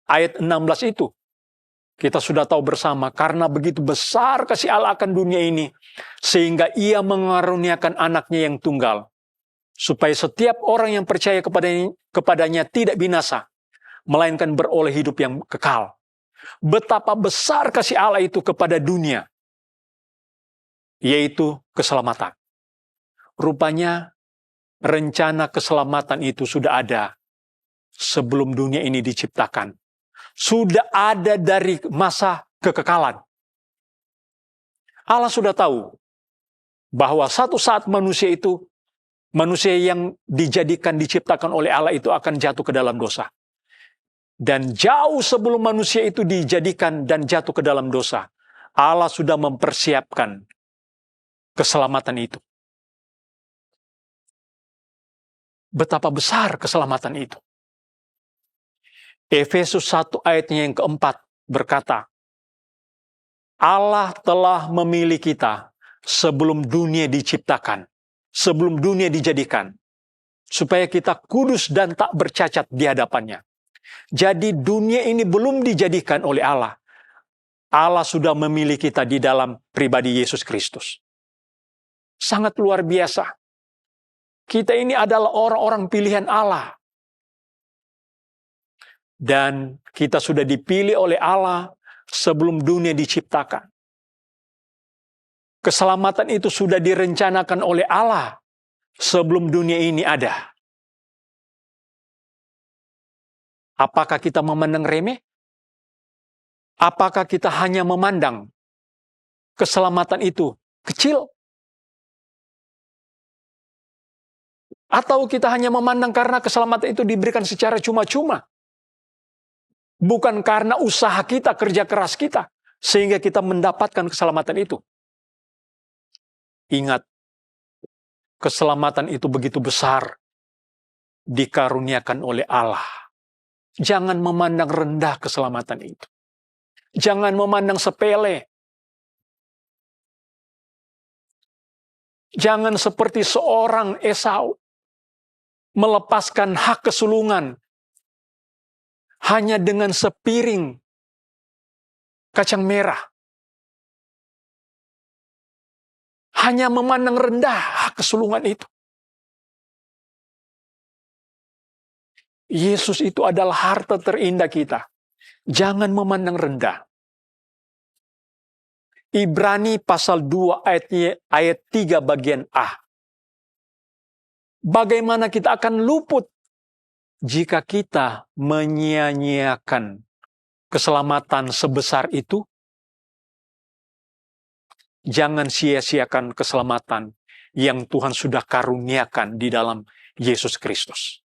ayat 16 itu, kita sudah tahu bersama, karena begitu besar kasih Allah akan dunia ini, sehingga Ia mengaruniakan anaknya yang tunggal, supaya setiap orang yang percaya kepadanya tidak binasa, melainkan beroleh hidup yang kekal. Betapa besar kasih Allah itu kepada dunia, yaitu keselamatan. Rupanya rencana keselamatan itu sudah ada sebelum dunia ini diciptakan. Sudah ada dari masa kekekalan. Allah sudah tahu bahwa satu saat manusia yang diciptakan oleh Allah itu akan jatuh ke dalam dosa. Dan jauh sebelum manusia itu dijadikan dan jatuh ke dalam dosa, Allah sudah mempersiapkan keselamatan itu. Betapa besar keselamatan itu. Efesus 1 ayatnya yang keempat berkata, Allah telah memilih kita sebelum dunia diciptakan, sebelum dunia dijadikan, supaya kita kudus dan tak bercacat di hadapannya. Jadi dunia ini belum dijadikan oleh Allah. Allah sudah memilih kita di dalam pribadi Yesus Kristus. Sangat luar biasa. Kita ini adalah orang-orang pilihan Allah. Dan kita sudah dipilih oleh Allah sebelum dunia diciptakan. Keselamatan itu sudah direncanakan oleh Allah sebelum dunia ini ada. Apakah kita memandang remeh? Apakah kita hanya memandang keselamatan itu kecil? Atau kita hanya memandang karena keselamatan itu diberikan secara cuma-cuma? Bukan karena usaha kita, kerja keras kita, sehingga kita mendapatkan keselamatan itu. Ingat, keselamatan itu begitu besar, dikaruniakan oleh Allah. Jangan memandang rendah keselamatan itu. Jangan memandang sepele. Jangan seperti seorang Esau, melepaskan hak kesulungan hanya dengan sepiring kacang merah. Hanya memandang rendah hak kesulungan itu. Yesus itu adalah harta terindah kita. Jangan memandang rendah. Ibrani pasal 2 ayat 3 bagian A. Bagaimana kita akan luput jika kita menyia-nyiakan keselamatan sebesar itu? Jangan sia-siakan keselamatan yang Tuhan sudah karuniakan di dalam Yesus Kristus.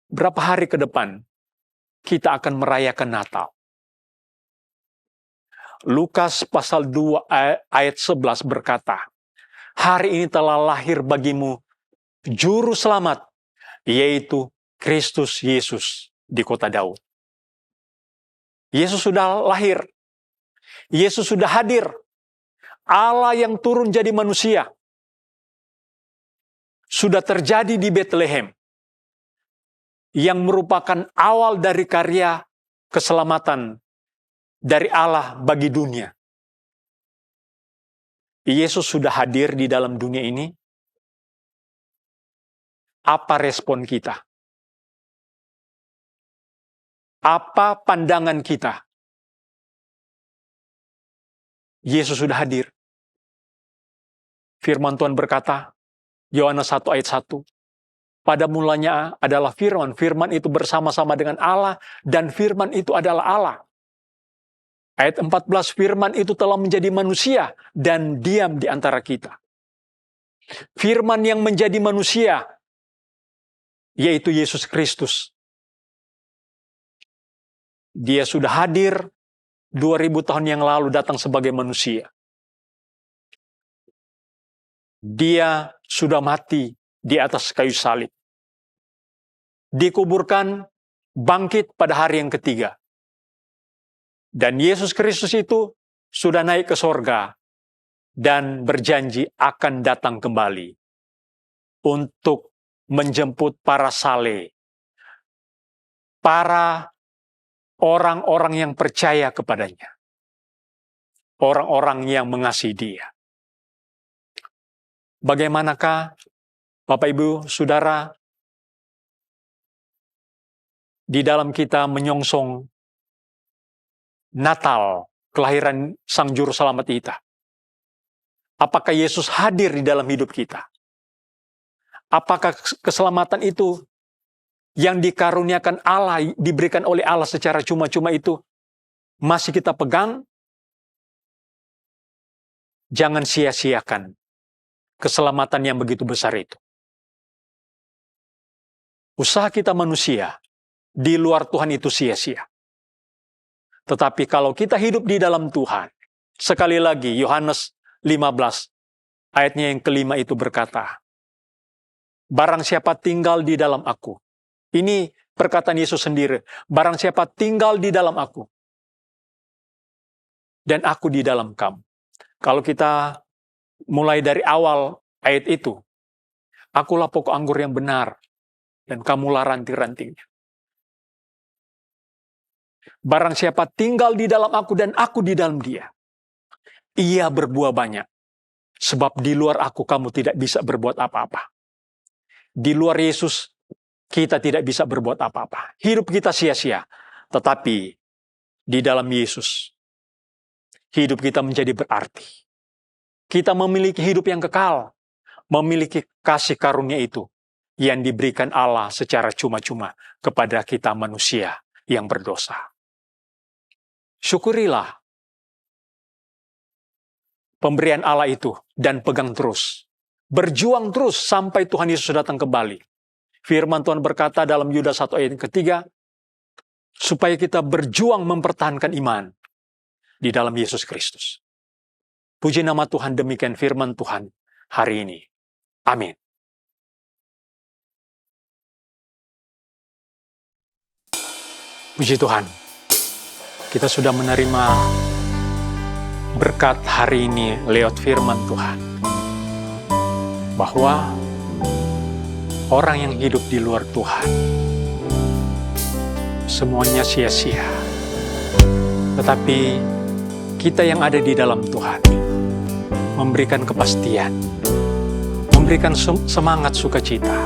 Berapa hari ke depan kita akan merayakan Natal. Lukas pasal 2 ayat 11 berkata, hari ini telah lahir bagimu Juru Selamat, yaitu Kristus Yesus di kota Daud. Yesus sudah lahir. Yesus sudah hadir. Allah yang turun jadi manusia. Sudah terjadi di Bethlehem. Yang merupakan awal dari karya keselamatan dari Allah bagi dunia. Yesus sudah hadir di dalam dunia ini. Apa respon kita? Apa pandangan kita? Yesus sudah hadir. Firman Tuhan berkata, Yohanes 1 ayat 1, pada mulanya adalah firman. Firman itu bersama-sama dengan Allah, dan firman itu adalah Allah. Ayat 14, firman itu telah menjadi manusia dan diam di antara kita. Firman yang menjadi manusia, yaitu Yesus Kristus. Dia sudah hadir 2000 tahun yang lalu datang sebagai manusia. Dia sudah mati di atas kayu salib. Dikuburkan, bangkit pada hari yang ketiga. Dan Yesus Kristus itu sudah naik ke sorga dan berjanji akan datang kembali untuk menjemput para saleh, para orang-orang yang percaya kepadanya, orang-orang yang mengasihi Dia. Bagaimanakah Bapak, Ibu, Saudara, di dalam kita menyongsong Natal, kelahiran Sang Juru Selamat kita? Apakah Yesus hadir di dalam hidup kita? Apakah keselamatan itu yang dikaruniakan Allah, diberikan oleh Allah secara cuma-cuma itu, masih kita pegang? Jangan sia-siakan keselamatan yang begitu besar itu. Usaha kita manusia di luar Tuhan itu sia-sia. Tetapi kalau kita hidup di dalam Tuhan, sekali lagi Yohanes 15 ayatnya yang kelima itu berkata, barang siapa tinggal di dalam aku. Ini perkataan Yesus sendiri. Barang siapa tinggal di dalam aku, dan aku di dalam kamu. Kalau kita mulai dari awal ayat itu, akulah pokok anggur yang benar, dan kamulah ranting-rantingnya. Barang siapa tinggal di dalam aku dan aku di dalam dia, ia berbuah banyak. Sebab di luar aku kamu tidak bisa berbuat apa-apa. Di luar Yesus, kita tidak bisa berbuat apa-apa. Hidup kita sia-sia. Tetapi di dalam Yesus, hidup kita menjadi berarti. Kita memiliki hidup yang kekal. Memiliki kasih karunia itu yang diberikan Allah secara cuma-cuma kepada kita manusia yang berdosa. Syukurilah pemberian Allah itu dan pegang terus. Berjuang terus sampai Tuhan Yesus datang kembali. Firman Tuhan berkata dalam Yudas 1 ayat ketiga, supaya kita berjuang mempertahankan iman di dalam Yesus Kristus. Puji nama Tuhan, demikian firman Tuhan hari ini. Amin. Puji Tuhan, kita sudah menerima berkat hari ini lewat firman Tuhan. Bahwa orang yang hidup di luar Tuhan, semuanya sia-sia. Tetapi kita yang ada di dalam Tuhan, memberikan kepastian, memberikan semangat sukacita,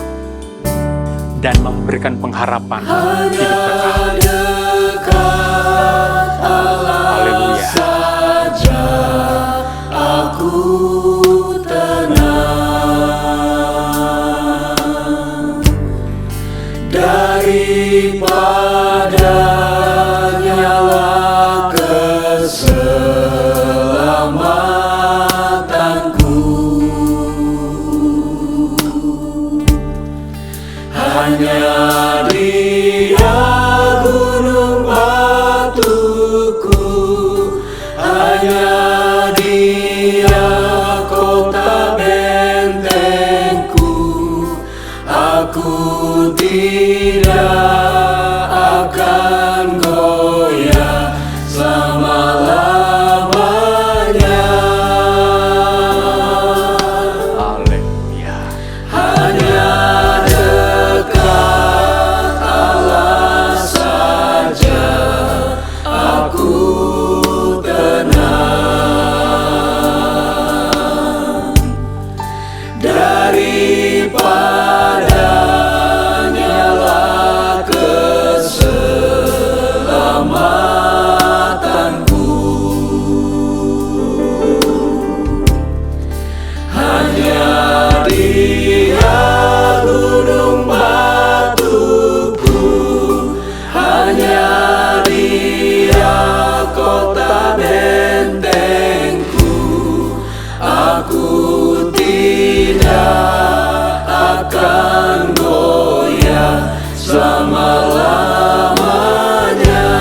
dan memberikan pengharapan hidup kekal. Haleluya. Saja aku tenang daripada nyala kesedihan. tidak akan goyah selama-lamanya. Haleluya. Hanya dekat Allah saja aku tenang. Daripadanya lah keselamatanku. Hanya Dia gunung batuku, hanya Dia kota bentengku. Aku tidak akan goyah selama-lamanya.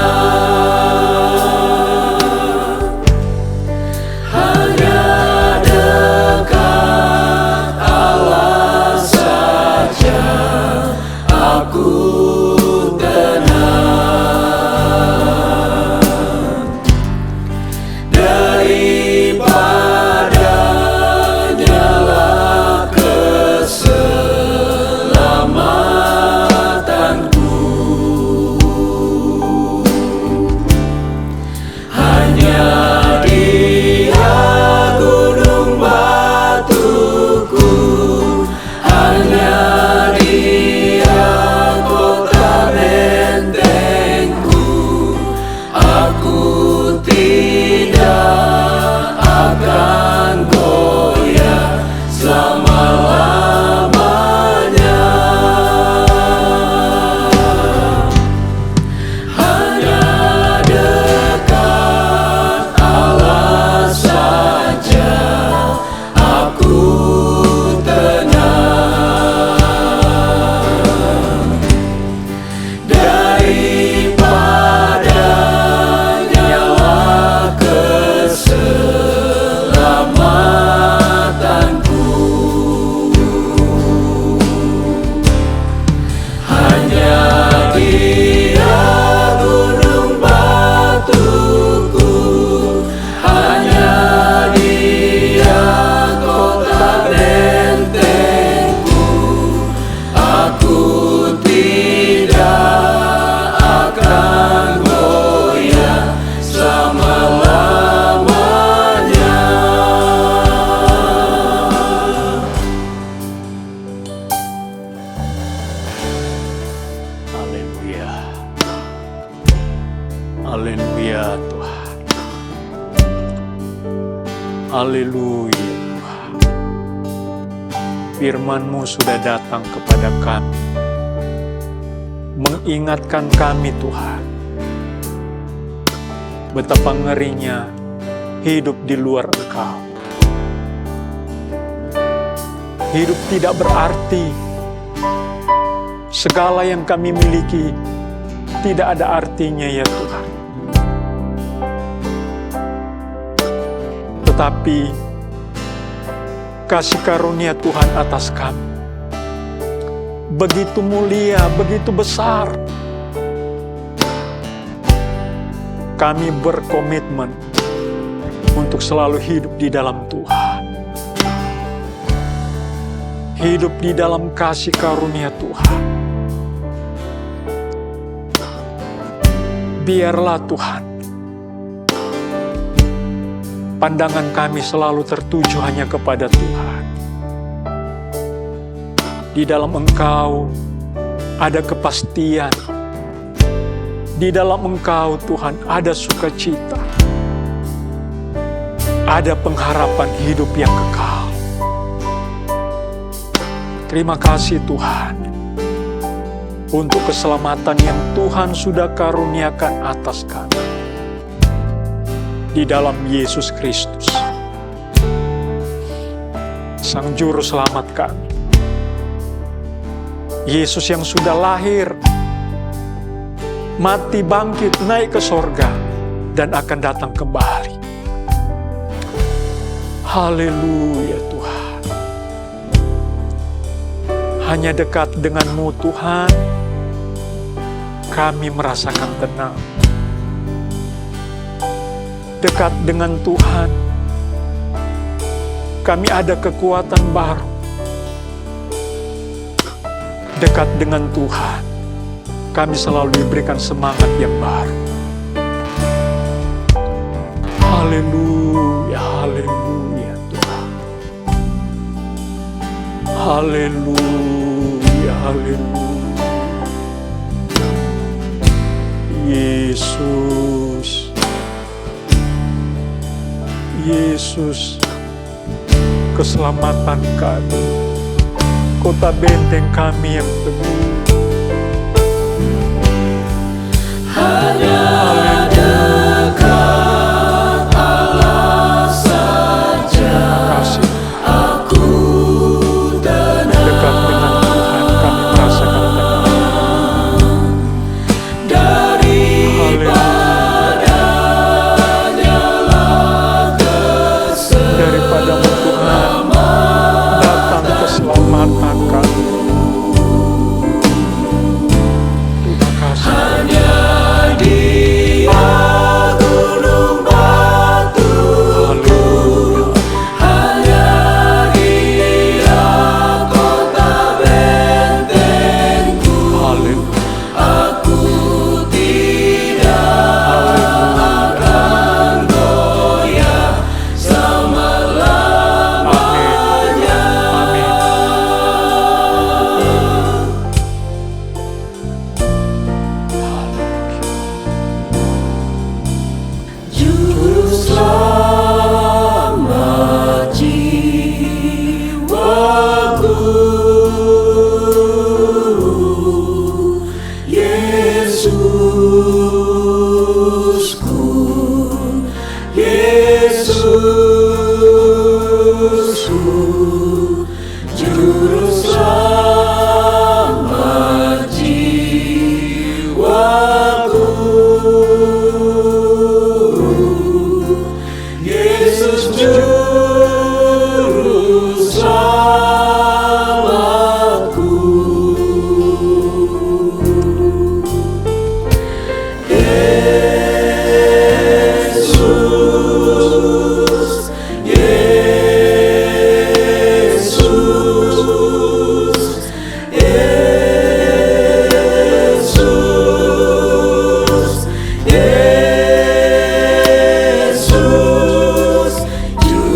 Hanya dekat Allah saja aku tenang. Daripadanya lah keselamatanku. Hanya Dia gunung batuku, hanya Dia kota bentengku. Aku tidak akan goyah selama-lamanya. Hanya dekat Allah saja aku tenang. Daripadanya lah keselamatanku. Hanya Dia gunung batuku, hanya Dia kota bentengku. Aku tidak akan goyah selama-lamanya. Haleluya. Haleluya Tuhan. Haleluya Tuhan. Firman-Mu sudah datang kepada kami, mengingatkan kami Tuhan, betapa ngerinya hidup di luar Engkau. Hidup tidak berarti. Segala yang kami miliki tidak ada artinya ya Tuhan. Tetapi kasih karunia Tuhan atas kami begitu mulia, begitu besar. Kami berkomitmen untuk selalu hidup di dalam Tuhan. Hidup di dalam kasih karunia Tuhan. Biarlah Tuhan, pandangan kami selalu tertuju hanya kepada Tuhan. Di dalam Engkau ada kepastian. Di dalam Engkau Tuhan ada sukacita. Ada pengharapan hidup yang kekal. Terima kasih Tuhan untuk keselamatan yang Tuhan sudah karuniakan atas kami. Di dalam Yesus Kristus, Sang Juru Selamat kami. Yesus yang sudah lahir, mati, bangkit, naik ke sorga, dan akan datang kembali. Haleluya Tuhan. Hanya dekat dengan-Mu Tuhan, kami merasakan tenang. Dekat dengan Tuhan, kami ada kekuatan baru. Dekat dengan Tuhan, kami selalu diberikan semangat yang baru. Haleluya, haleluya Tuhan. Haleluya, haleluya. Yesus, Yesus, keselamatan kami, kota benteng kami yang teguh. Hanya dekat Allah saja Kasih aku tenang. dekat dengan Tuhan, kami merasakan tenang. Daripadamu Tuhan, datang keselamatan kami. Terima kasih. Hanya Dia gunung batuku, hanya Dia kota bentengku. Haleluya. Aku tidak akan goyah selama-lamanya. Amin. Juru selamat jiwaku, Yesusku, Yesusku, Juru selamat jiwaku, Yesus Juru selamatku. Yesus, Yesus, Yesus, Yesus, Juru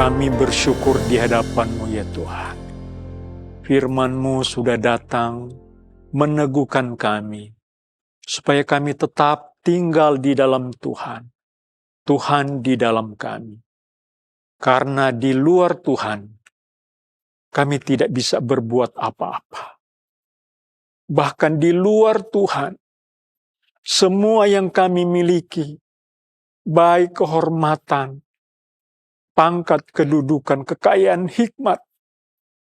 Kami bersyukur di hadapan-Mu ya Tuhan. Firman-Mu sudah datang meneguhkan kami, supaya kami tetap tinggal di dalam Tuhan. Tuhan di dalam kami. Karena di luar Tuhan, kami tidak bisa berbuat apa-apa. Bahkan di luar Tuhan, semua yang kami miliki, baik kehormatan, pangkat, kedudukan, kekayaan, hikmat,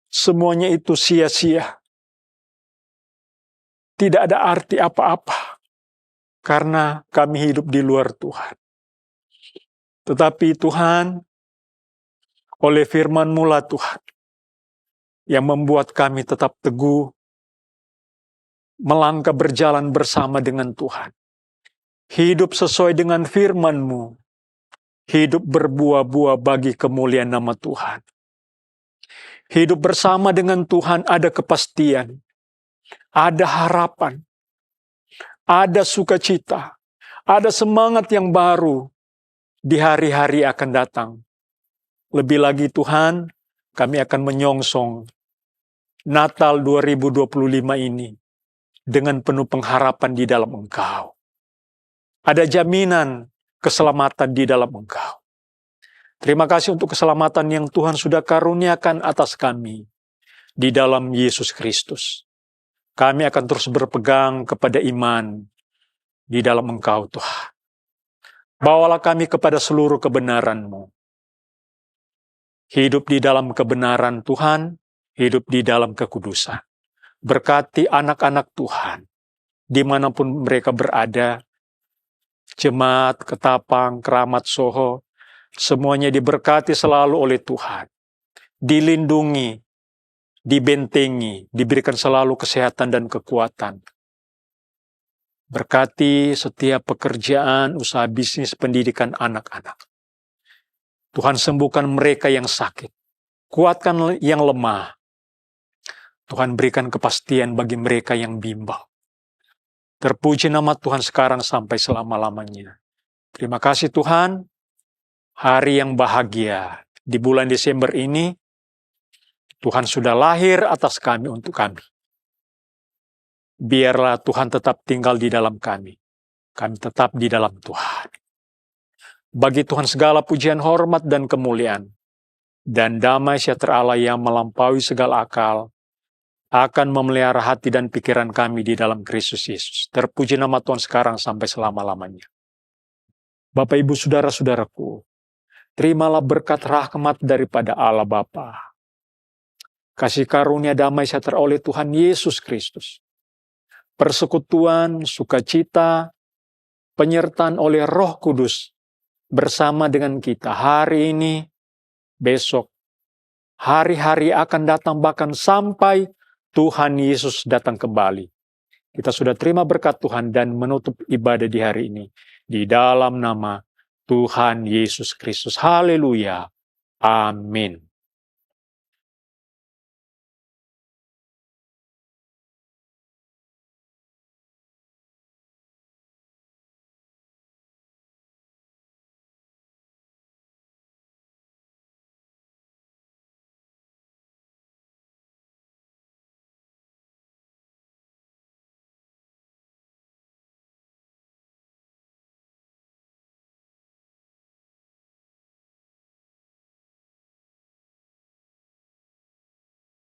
semuanya itu sia-sia. Tidak ada arti apa-apa, karena kami hidup di luar Tuhan. Tetapi Tuhan, oleh firman-Mu lah Tuhan, yang membuat kami tetap teguh, melangkah berjalan bersama dengan Tuhan. Hidup sesuai dengan firman-Mu, hidup berbuah-buah bagi kemuliaan nama Tuhan. Hidup bersama dengan Tuhan ada kepastian, ada harapan, ada sukacita, ada semangat yang baru di hari-hari akan datang. Lebih lagi Tuhan, kami akan menyongsong Natal 2025 ini dengan penuh pengharapan di dalam Engkau. Ada jaminan keselamatan di dalam Engkau. Terima kasih untuk keselamatan yang Tuhan sudah karuniakan atas kami di dalam Yesus Kristus. Kami akan terus berpegang kepada iman di dalam Engkau Tuhan. Bawalah kami kepada seluruh kebenaran-Mu. Hidup di dalam kebenaran Tuhan, hidup di dalam kekudusan. Berkati anak-anak Tuhan, dimanapun mereka berada, jemaat, ketapang, keramat, soho, semuanya diberkati selalu oleh Tuhan. Dilindungi, dibentengi, diberikan selalu kesehatan dan kekuatan. Berkati setiap pekerjaan, usaha bisnis, pendidikan anak-anak. Tuhan sembuhkan mereka yang sakit. Kuatkan yang lemah. Tuhan berikan kepastian bagi mereka yang bimbang. Terpuji nama Tuhan sekarang sampai selama-lamanya. Terima kasih Tuhan. Hari yang bahagia di bulan Desember ini, Tuhan sudah lahir atas kami untuk kami. Biarlah Tuhan tetap tinggal di dalam kami. Kami tetap di dalam Tuhan. Bagi Tuhan segala pujian, hormat, dan kemuliaan. Dan damai sejahtera Allah yang melampaui segala akal akan memelihara hati dan pikiran kami di dalam Kristus Yesus. Terpuji nama Tuhan sekarang sampai selama-lamanya. Bapak, Ibu, Saudara-saudaraku, terimalah berkat rahmat daripada Allah Bapa. Kasih karunia damai sejahtera oleh Tuhan Yesus Kristus. Persekutuan, sukacita, penyertaan oleh Roh Kudus bersama dengan kita hari ini, besok, hari-hari akan datang, bahkan sampai Tuhan Yesus datang kembali. Kita sudah terima berkat Tuhan dan menutup ibadah di hari ini. Di dalam nama Tuhan Yesus Kristus. Haleluya. Amin.